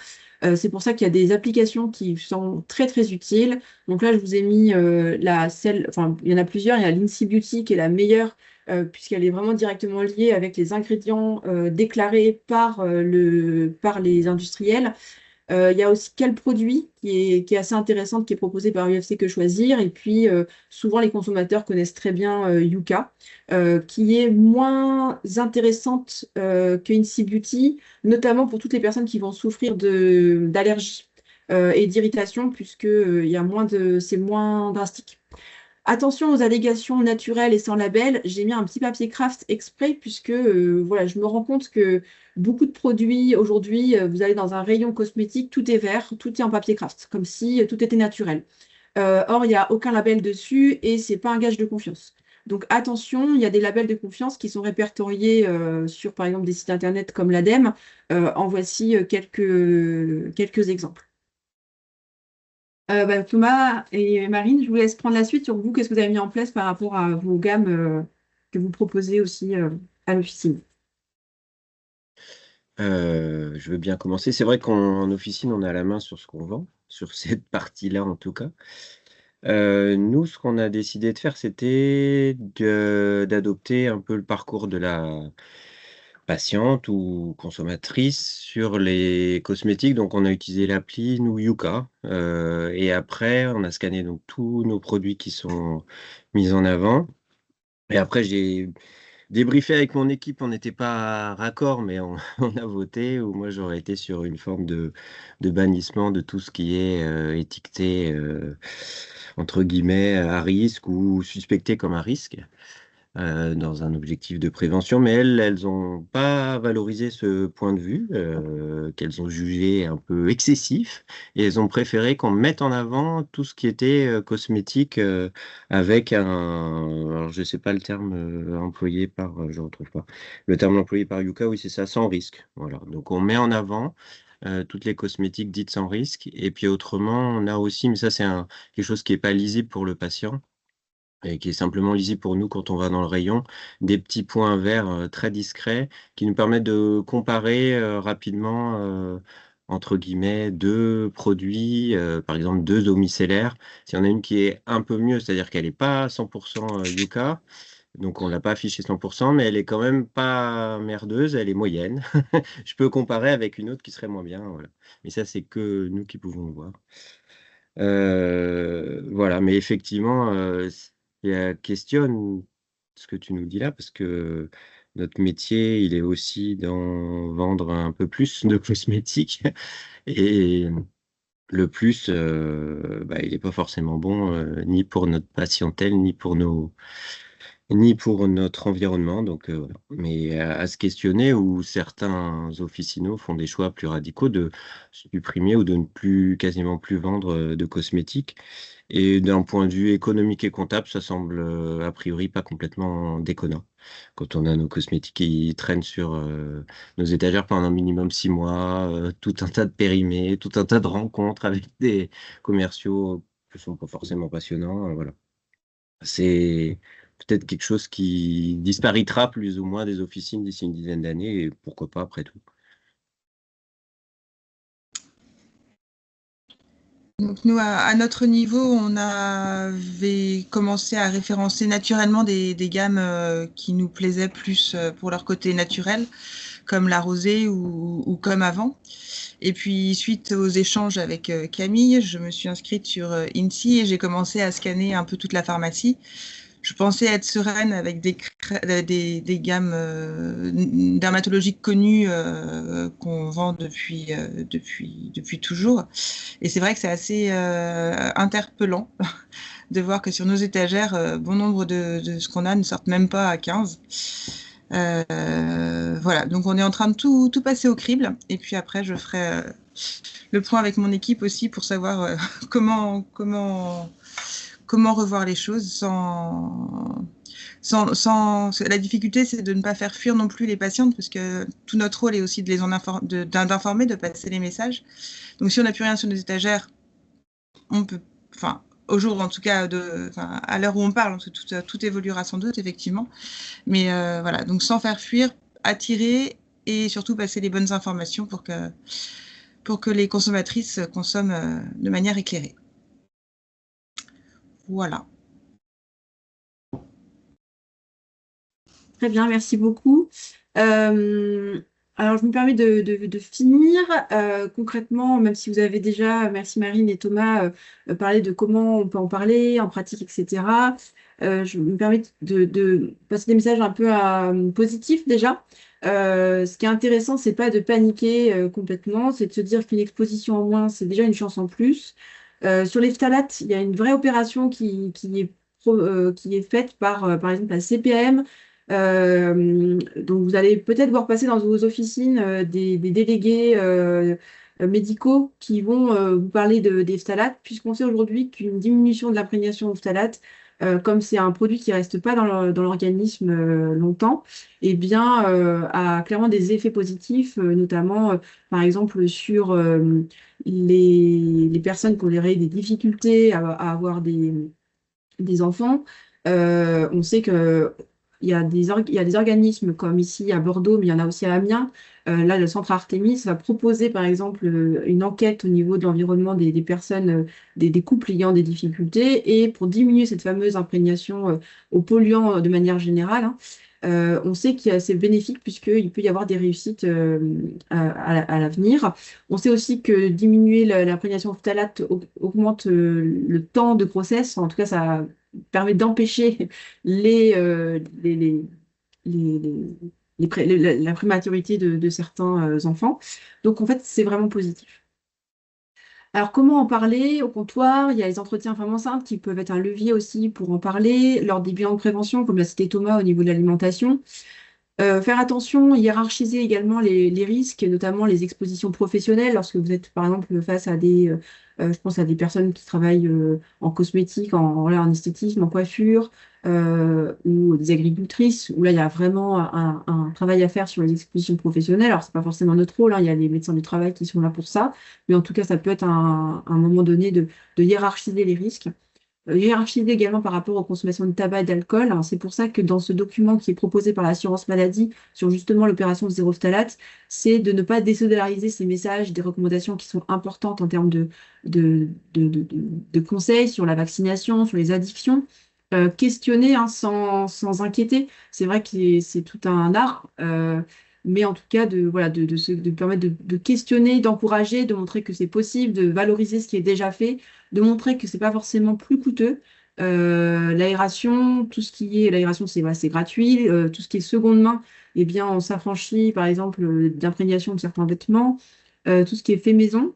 C'est pour ça qu'il y a des applications qui sont très très utiles. Donc là, je vous ai mis enfin il y en a plusieurs, il y a l'Incy Beauty qui est la meilleure puisqu'elle est vraiment directement liée avec les ingrédients déclarés par les industriels. Il y a aussi quel produit qui est assez intéressant, qui est proposé par UFC Que Choisir. Et puis, souvent, les consommateurs connaissent très bien Yuka, qui est moins intéressante que Incy Beauty, notamment pour toutes les personnes qui vont souffrir d'allergies et d'irritation, puisque c'est moins drastique. Attention aux allégations naturelles et sans label. J'ai mis un petit papier craft exprès puisque voilà, je me rends compte que beaucoup de produits aujourd'hui, vous allez dans un rayon cosmétique, tout est vert, tout est en papier craft, comme si tout était naturel. Or, il n'y a aucun label dessus et c'est pas un gage de confiance. Donc attention, il y a des labels de confiance qui sont répertoriés sur, par exemple, des sites internet comme l'ADEME. En voici quelques exemples. Thomas et Marine, je vous laisse prendre la suite sur vous. Qu'est-ce que vous avez mis en place par rapport à vos gammes que vous proposez aussi à l'officine? Je veux bien commencer. C'est vrai qu'en officine, on a la main sur ce qu'on vend, sur cette partie-là en tout cas. Nous, ce qu'on a décidé de faire, c'était d'adopter un peu le parcours de la patiente ou consommatrice sur les cosmétiques. Donc, on a utilisé l'appli nous Yuka. Et après, on a scanné donc tous nos produits qui sont mis en avant. Et après, j'ai débriefé avec mon équipe. On n'était pas raccord, mais on, on a voté. Ou moi, j'aurais été sur une forme de bannissement de tout ce qui est étiqueté, entre guillemets, à risque ou suspecté comme à risque dans un objectif de prévention, mais elles n'ont pas valorisé ce point de vue, qu'elles ont jugé un peu excessif, et elles ont préféré qu'on mette en avant tout ce qui était cosmétique avec alors je ne sais pas le terme employé par, je ne retrouve pas, le terme employé par Yuka, oui c'est ça, sans risque. Voilà. Donc on met en avant toutes les cosmétiques dites sans risque, et puis autrement, on a aussi, mais ça c'est quelque chose qui n'est pas lisible pour le patient, et qui est simplement lisible pour nous quand on va dans le rayon, des petits points verts très discrets qui nous permettent de comparer rapidement, entre guillemets, deux produits, par exemple deux eaux micellaires. S'il y en a une qui est un peu mieux, c'est-à-dire qu'elle n'est pas 100% Yuka, donc on ne l'a pas affiché 100%, mais elle est quand même pas merdeuse, elle est moyenne. Je peux comparer avec une autre qui serait moins bien, voilà. Mais ça, c'est que nous qui pouvons le voir. Voilà, mais effectivement, questionne ce que tu nous dis là, parce que notre métier, il est aussi d'en vendre un peu plus de cosmétiques et le plus, il n'est pas forcément bon, ni pour notre patientèle, ni pour notre environnement. Donc, voilà. Mais à se questionner, où certains officinaux font des choix plus radicaux de supprimer ou de ne plus, quasiment plus vendre de cosmétiques. Et d'un point de vue économique et comptable, ça semble a priori pas complètement déconnant. Quand on a nos cosmétiques qui traînent sur nos étagères pendant minimum 6 mois, tout un tas de périmés, tout un tas de rencontres avec des commerciaux qui ne sont pas forcément passionnants. Voilà. C'est peut-être quelque chose qui disparaîtra plus ou moins des officines d'ici une dizaine d'années, et pourquoi pas après tout. Donc nous, à notre niveau, on avait commencé à référencer naturellement des gammes qui nous plaisaient plus pour leur côté naturel, comme la rosée ou comme avant. Et puis, suite aux échanges avec Camille, je me suis inscrite sur INSEE et j'ai commencé à scanner un peu toute la pharmacie. Je pensais être sereine avec des gammes dermatologiques connues qu'on vend depuis toujours. Et c'est vrai que c'est assez interpellant de voir que sur nos étagères, bon nombre de ce qu'on a ne sortent même pas à 15. Voilà, donc on est en train de tout passer au crible. Et puis après, je ferai le point avec mon équipe aussi pour savoir comment revoir les choses sans la difficulté, c'est de ne pas faire fuir non plus les patientes, parce que tout notre rôle est aussi d'informer, de passer les messages. Donc si on n'a plus rien sur nos étagères, on peut, enfin, au jour en tout cas, à l'heure où on parle, tout évoluera sans doute, effectivement. Mais voilà, donc sans faire fuir, attirer et surtout passer les bonnes informations pour que les consommatrices consomment de manière éclairée. Voilà. Très bien, merci beaucoup. Alors, je me permets de finir. Concrètement, même si vous avez déjà, merci Marine et Thomas, parlé de comment on peut en parler en pratique, etc. Je me permets de passer des messages un peu positifs déjà. Ce qui est intéressant, c'est pas de paniquer complètement, c'est de se dire qu'une exposition en moins, c'est déjà une chance en plus. Sur les phtalates, il y a une vraie opération qui est faite par exemple, la CPAM. Donc, vous allez peut-être voir passer dans vos officines des délégués médicaux qui vont vous parler des phtalates, puisqu'on sait aujourd'hui qu'une diminution de l'imprégnation aux phtalates, comme c'est un produit qui reste pas dans l'organisme longtemps, eh bien, a clairement des effets positifs, notamment, par exemple, sur les personnes qui auraient des difficultés à avoir des enfants. On sait que il y a des organismes comme ici à Bordeaux, mais il y en a aussi à Amiens. Là, le centre Artemis va proposer, par exemple, une enquête au niveau de l'environnement des personnes, des couples ayant des difficultés. Et pour diminuer cette fameuse imprégnation aux polluants de manière générale, hein, on sait que c'est bénéfique puisqu'il peut y avoir des réussites à l'avenir. On sait aussi que diminuer l'imprégnation au phtalate augmente le temps de grossesse. En tout cas, ça permet d'empêcher les, la prématurité de certains enfants. Donc, en fait, c'est vraiment positif. Alors, comment en parler au comptoir? Il y a les entretiens femmes enceintes qui peuvent être un levier aussi pour en parler, lors des bilans de prévention, comme l'a cité Thomas au niveau de l'alimentation. Faire attention, hiérarchiser également les risques, notamment les expositions professionnelles, lorsque vous êtes par exemple face à je pense à des personnes qui travaillent en cosmétique, voilà, en esthétisme, en coiffure, ou des agricultrices, où là il y a vraiment un travail à faire sur les expositions professionnelles. Alors c'est pas forcément notre rôle, hein, il y a les médecins du travail qui sont là pour ça, mais en tout cas ça peut être un moment donné de hiérarchiser les risques. Hiérarchisé également par rapport aux consommations de tabac et d'alcool. Alors, c'est pour ça que dans ce document qui est proposé par l'assurance maladie sur justement l'opération de zéro phtalate, c'est de ne pas désolidariser ces messages, des recommandations qui sont importantes en termes de conseils sur la vaccination, sur les addictions. Questionner hein, sans inquiéter. C'est vrai que c'est tout un art, mais en tout cas voilà, de permettre de questionner, d'encourager, de montrer que c'est possible, de valoriser ce qui est déjà fait, de montrer que c'est pas forcément plus coûteux. L'aération, tout ce qui est l'aération, c'est gratuit. Tout ce qui est seconde main, eh bien, on s'affranchit, par exemple, d'imprégnation de certains vêtements. Tout ce qui est fait maison.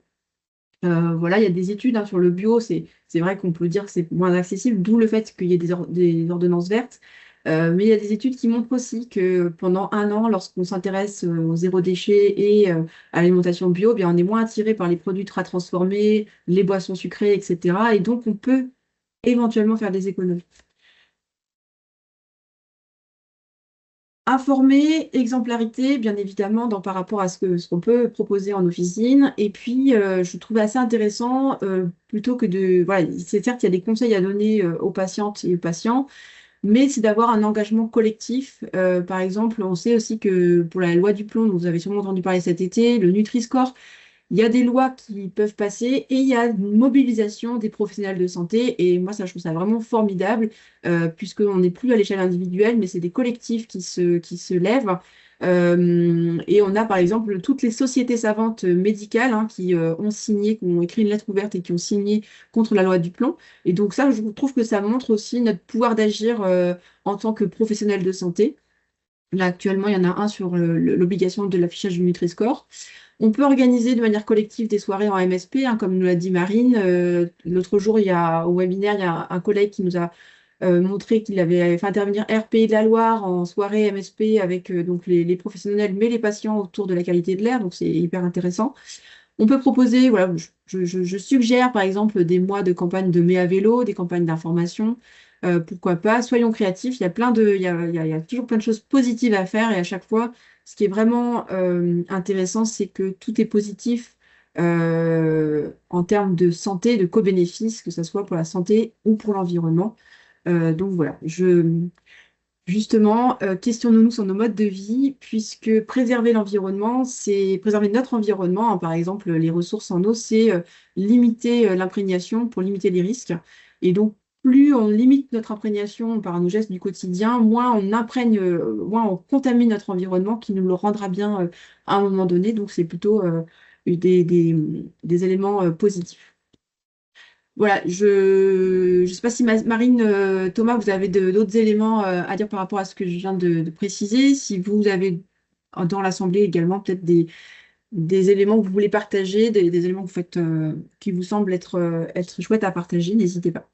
Voilà, il y a des études hein, sur le bio, c'est vrai qu'on peut dire que c'est moins accessible, d'où le fait qu'il y ait des ordonnances vertes. Mais il y a des études qui montrent aussi que pendant un an, lorsqu'on s'intéresse au zéro déchet et à l'alimentation bio, eh bien, on est moins attiré par les produits ultra transformés, les boissons sucrées, etc. Et donc, on peut éventuellement faire des économies. Informer, exemplarité, bien évidemment, par rapport à ce qu'on peut proposer en officine. Et puis, je trouvais assez intéressant, plutôt que de... Voilà, c'est certes, il y a des conseils à donner aux patientes et aux patients, mais c'est d'avoir un engagement collectif. Par exemple, on sait aussi que pour la loi du plomb, dont vous avez sûrement entendu parler cet été, le Nutri-Score, il y a des lois qui peuvent passer et il y a une mobilisation des professionnels de santé. Et moi, ça, je trouve ça vraiment formidable, puisqu'on n'est plus à l'échelle individuelle, mais c'est des collectifs qui se lèvent. Et on a par exemple toutes les sociétés savantes médicales hein, qui ont signé, qui ont écrit une lettre ouverte et qui ont signé contre la loi du plomb. Et donc ça, je trouve que ça montre aussi notre pouvoir d'agir en tant que professionnel de santé. Là, actuellement, il y en a un sur l'obligation de l'affichage du Nutri-Score. On peut organiser de manière collective des soirées en MSP, hein, comme nous l'a dit Marine. L'autre jour, au webinaire, il y a un collègue qui nous a montré qu'il avait fait intervenir RPI de la Loire en soirée MSP avec donc les professionnels, mais les patients autour de la qualité de l'air. Donc, c'est hyper intéressant. On peut proposer, voilà, je suggère par exemple des mois de campagne de mai à vélo, des campagnes d'information. Pourquoi pas? Soyons créatifs. Il y a il y a toujours plein de choses positives à faire et à chaque fois, ce qui est vraiment intéressant, c'est que tout est positif en termes de santé, de co-bénéfices, que ce soit pour la santé ou pour l'environnement. Donc voilà, justement, questionnons-nous sur nos modes de vie, puisque préserver l'environnement, c'est préserver notre environnement, hein. Par exemple, les ressources en eau, c'est limiter l'imprégnation pour limiter les risques. Et donc, plus on limite notre imprégnation par nos gestes du quotidien, moins on imprègne, moins on contamine notre environnement qui nous le rendra bien à un moment donné. Donc, c'est plutôt des éléments positifs. Voilà, je ne sais pas si Marine, Thomas, vous avez d'autres éléments à dire par rapport à ce que je viens de préciser. Si vous avez dans l'Assemblée également peut-être des éléments que vous voulez partager, des éléments que vous faites, qui vous semblent être chouettes à partager, n'hésitez pas.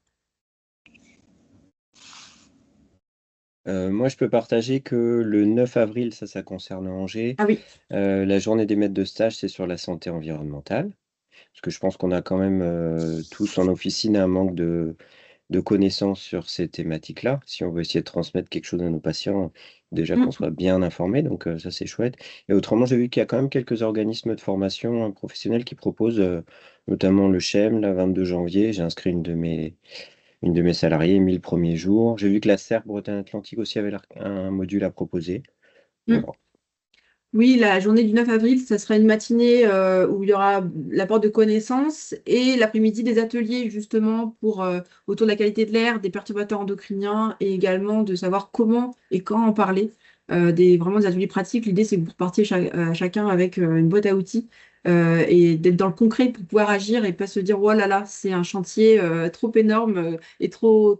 Moi, je peux partager que le 9 avril, ça concerne Angers. Ah oui, La journée des maîtres de stage, c'est sur la santé environnementale. Parce que je pense qu'on a quand même tous en officine un manque de connaissances sur ces thématiques-là. Si on veut essayer de transmettre quelque chose à nos patients, déjà qu'on soit bien informé, donc ça c'est chouette. Et autrement, j'ai vu qu'il y a quand même quelques organismes de formation professionnelle qui proposent, notamment le CHEM, là, 22 janvier. J'ai inscrit une de mes salariés, 1000 premiers jours. J'ai vu que la CERF Bretagne-Atlantique aussi avait un module à proposer. Mm. Voilà. Oui, la journée du 9 avril, ça sera une matinée où il y aura l'apport de connaissances et l'après-midi des ateliers justement pour autour de la qualité de l'air, des perturbateurs endocriniens et également de savoir comment et quand en parler. Vraiment des ateliers pratiques. L'idée, c'est que vous repartiez chacun avec une boîte à outils et d'être dans le concret pour pouvoir agir et pas se dire, oh là là, c'est un chantier trop énorme et trop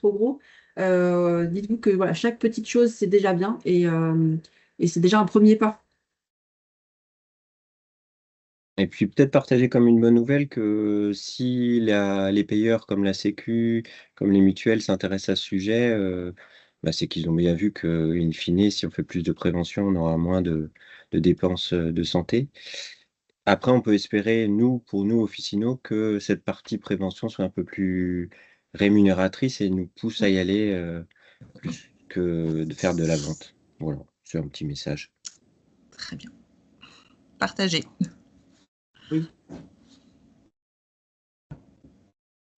gros. Dites-vous que voilà, chaque petite chose, c'est déjà bien et c'est déjà un premier pas. Et puis peut-être partager comme une bonne nouvelle que si les payeurs comme la Sécu, comme les mutuelles s'intéressent à ce sujet, bah, c'est qu'ils ont bien vu que, in fine, si on fait plus de prévention, on aura moins de dépenses de santé. Après, on peut espérer, nous, pour nous, officinaux, que cette partie prévention soit un peu plus rémunératrice et nous pousse à y aller plus que de faire de la vente. Voilà, c'est un petit message. Très bien. Partagé. Oui,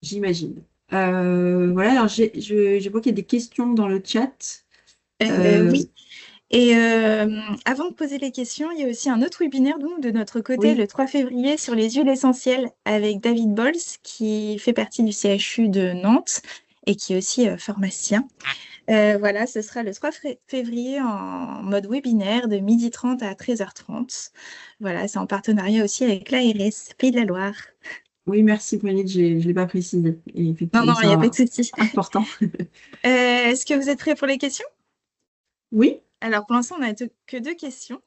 j'imagine. Voilà, alors je vois qu'il y a des questions dans le chat. Oui. Et avant de poser les questions, il y a aussi un autre webinaire de notre côté Oui, le 3 février sur les huiles essentielles avec David Bols qui fait partie du CHU de Nantes et qui est aussi pharmacien. Voilà, ce sera le 3 février en mode webinaire de 12h30 à 13h30. Voilà, c'est en partenariat aussi avec l'ARS Pays de la Loire. oui, merci Brigitte, je ne l'ai pas précisé. Et Non, effectivement, il n'y a pas de souci. important. Est-ce que vous êtes prêts pour les questions? Oui, Alors, pour l'instant, on n'a que 2 questions.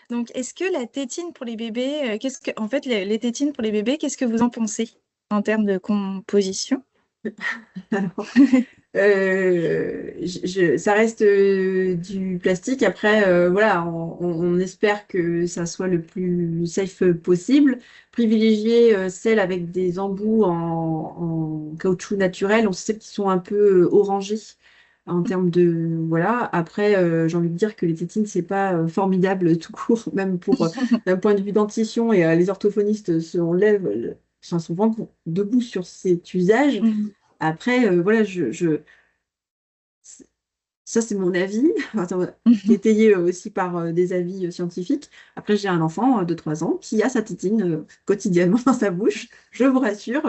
Donc, est-ce que la tétine pour les bébés, en fait, les tétines pour les bébés, qu'est-ce que vous en pensez en termes de composition? alors, ça reste du plastique. Après, voilà, on espère que ça soit le plus safe possible. Privilégier celles avec des embouts en caoutchouc naturel. On sait qu'ils sont un peu orangés en termes de voilà. Après, j'ai envie de dire que les tétines, c'est pas formidable tout court, même pour d'un point de vue dentition et les orthophonistes se lèvent, sont souvent debout sur cet usage. Mhm. Après, voilà, ça, c'est mon avis, attends, qui est étayé aussi par des avis scientifiques. Après, j'ai un enfant de 3 ans qui a sa tétine quotidiennement dans sa bouche. Je vous rassure,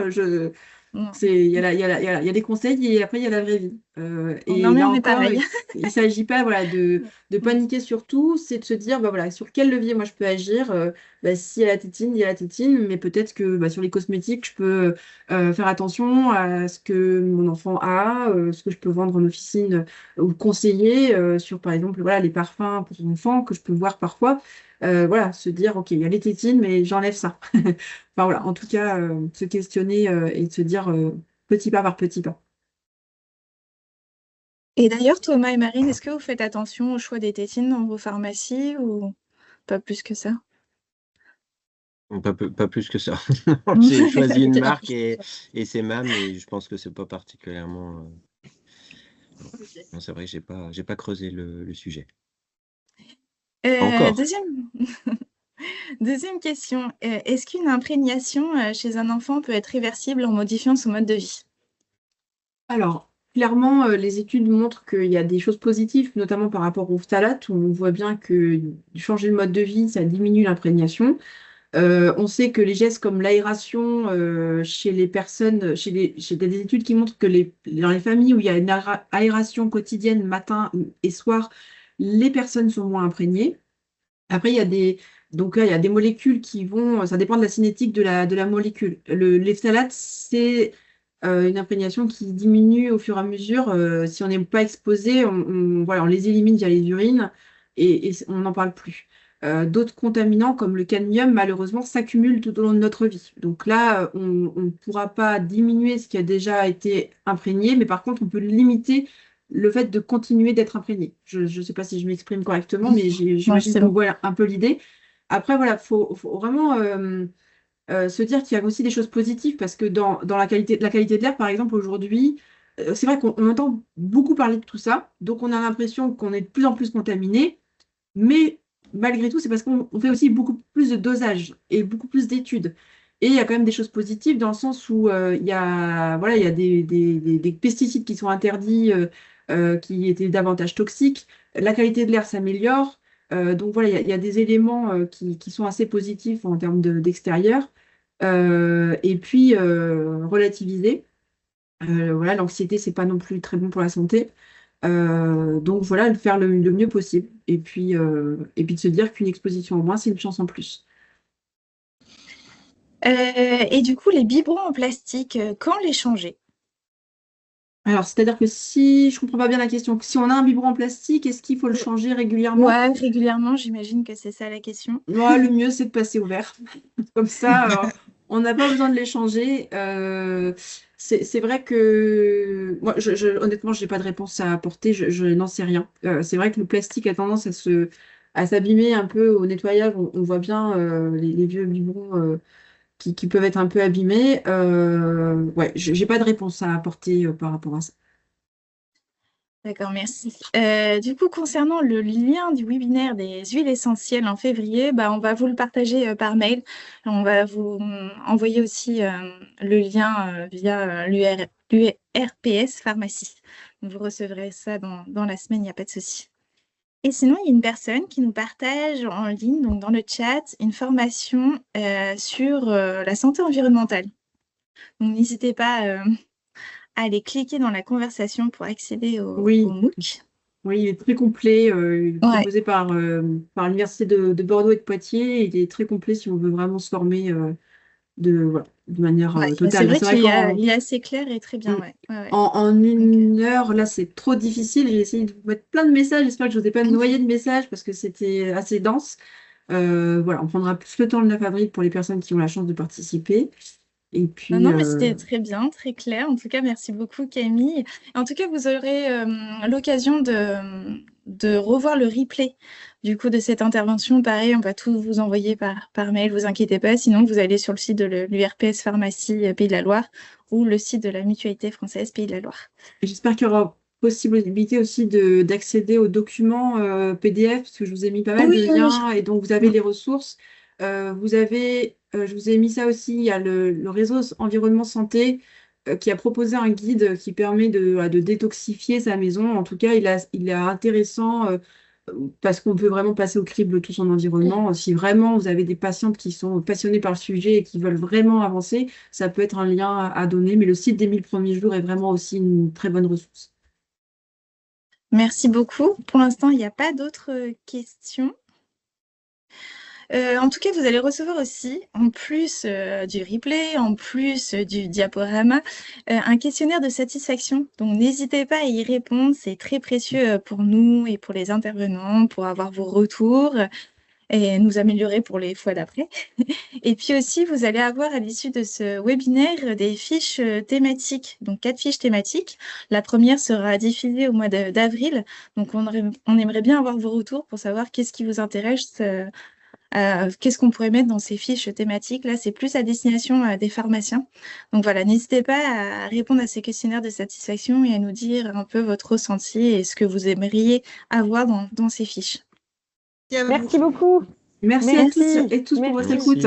Non, il y a il y a des conseils et après, il y a la vraie vie. non, Et mais là on est encore, pareil. il ne s'agit pas voilà, de paniquer sur tout, c'est de se dire bah, voilà, sur quel levier moi je peux agir. Bah, si elle a la tétine, il y a la tétine, mais peut-être que bah, sur les cosmétiques, je peux faire attention à ce que mon enfant a, ce que je peux vendre en officine ou conseiller sur, par exemple, voilà, les parfums pour son enfant que je peux voir parfois. Voilà, se dire, OK, il y a les tétines, mais j'enlève ça. Enfin, voilà, en tout cas, se questionner et de se dire petit pas par petit pas. Et d'ailleurs, Thomas et Marine, est-ce que vous faites attention au choix des tétines dans vos pharmacies ou pas plus que ça? Pas plus que ça. J'ai choisi une marque et c'est MAM, et je pense que c'est pas particulièrement. Non, c'est vrai que j'ai pas creusé le sujet. Encore. Deuxième... Deuxième question, est-ce qu'une imprégnation chez un enfant peut être réversible en modifiant son mode de vie? Alors, clairement, les études montrent qu'il y a des choses positives, notamment par rapport aux phtalates, où on voit bien que changer le mode de vie, ça diminue l'imprégnation. On sait que les gestes comme l'aération chez les personnes, chez des études qui montrent que dans les familles où il y a une aération quotidienne matin et soir, les personnes sont moins imprégnées. Après, donc, il y a des molécules qui vont, ça dépend de la cinétique de la molécule. Les phtalates, c'est une imprégnation qui diminue au fur et à mesure. Si on n'est pas exposé, voilà, on les élimine via les urines et on n'en parle plus. D'autres contaminants comme le cadmium, malheureusement, s'accumulent tout au long de notre vie. Donc là, on ne pourra pas diminuer ce qui a déjà été imprégné, mais par contre, on peut limiter le fait de continuer d'être imprégné. Je ne sais pas si je m'exprime correctement, mais j'imagine c'est qu'on bon. voit un peu l'idée. Après, voilà, faut vraiment se dire qu'il y a aussi des choses positives parce que dans la qualité de l'air, par exemple, aujourd'hui, c'est vrai qu'on entend beaucoup parler de tout ça, donc on a l'impression qu'on est de plus en plus contaminé, mais malgré tout, c'est parce qu'on fait aussi beaucoup plus de dosage et beaucoup plus d'études. Et il y a quand même des choses positives dans le sens où voilà, il y a des pesticides qui sont interdits, qui étaient davantage toxiques. La qualité de l'air s'améliore. Donc voilà, il y a des éléments qui sont assez positifs en termes d'extérieur. Et puis, relativiser. Voilà, l'anxiété, c'est pas non plus très bon pour la santé. Donc voilà, de faire le mieux possible. Et puis de se dire qu'une exposition en moins, c'est une chance en plus. Et du coup, les biberons en plastique, quand les changer? Alors, c'est-à-dire que si je comprends pas bien la question, si on a un biberon en plastique, est-ce qu'il faut le changer régulièrement? Ouais, régulièrement, j'imagine que c'est ça la question. Moi, le mieux, c'est de passer au vert. Comme ça, on n'a pas besoin de les changer. C'est vrai que moi, honnêtement, je n'ai pas de réponse à apporter. Je n'en sais rien. C'est vrai que le plastique a tendance à s'abîmer un peu au nettoyage. On voit bien les vieux biberons qui peuvent être un peu abîmés. Ouais, j'ai pas de réponse à apporter par rapport à ça. D'accord, merci. Du coup, concernant le lien du webinaire des huiles essentielles en février, bah, on va vous le partager par mail. On va vous envoyer aussi le lien via l'URPS Pharmacie. Donc, vous recevrez ça dans la semaine, il n'y a pas de souci. Et sinon, il y a une personne qui nous partage en ligne, donc dans le chat, une formation sur la santé environnementale. Donc, n'hésitez pas à aller cliquer dans la conversation pour accéder au Oui, MOOC. oui, il est très complet. Il est Ouais. proposé par l'Université de Bordeaux et de Poitiers. Il est très complet si on veut vraiment se former voilà, de manière Ouais, bah, c'est totale. vrai C'est vrai il est assez clair et très bien, mm, ouais. Ouais, ouais. en Donc, une heure, là, c'est trop difficile. J'ai essayé de vous mettre plein de messages. J'espère que je ne vous ai pas noyé de messages parce que c'était assez dense. Voilà, on prendra plus le temps le 9 avril pour les personnes qui ont la chance de participer. Et non, puis, non, mais c'était très bien, très clair. En tout cas, merci beaucoup, Camille. En tout cas, vous aurez l'occasion de revoir le replay du coup de cette intervention. Pareil, on va tout vous envoyer par mail, vous inquiétez pas. Sinon, vous allez sur le site de l'URPS Pharmacie Pays de la Loire ou le site de la Mutualité française Pays de la Loire. j'espère qu'il y aura possibilité aussi d'accéder aux documents PDF, parce que je vous ai mis pas mal de Oui, oui. liens et donc vous avez les ressources. Je vous ai mis ça aussi, il y a le réseau Environnement Santé qui a proposé un guide qui permet voilà, de détoxifier sa maison. En tout cas, il est intéressant parce qu'on peut vraiment passer au crible tout son environnement. Si vraiment vous avez des patientes qui sont passionnées par le sujet et qui veulent vraiment avancer, ça peut être un lien à donner. Mais le site des 1000 premiers jours est vraiment aussi une très bonne ressource. Merci beaucoup. Pour l'instant, il n'y a pas d'autres questions. En tout cas, vous allez recevoir aussi, en plus du replay, en plus du diaporama, un questionnaire de satisfaction. Donc, n'hésitez pas à y répondre. C'est très précieux pour nous et pour les intervenants, pour avoir vos retours et nous améliorer pour les fois d'après. Et puis aussi, vous allez avoir à l'issue de ce webinaire des fiches thématiques, donc 4 fiches thématiques. La première sera diffusée au mois d'avril. Donc, on aimerait bien avoir vos retours pour savoir qu'est-ce qui vous intéresse. Qu'est-ce qu'on pourrait mettre dans ces fiches thématiques? Là, c'est plus à destination des pharmaciens. Donc voilà, n'hésitez pas à répondre à ces questionnaires de satisfaction et à nous dire un peu votre ressenti et ce que vous aimeriez avoir dans ces fiches. Merci beaucoup. Merci à tous et tous pour votre Merci. écoute.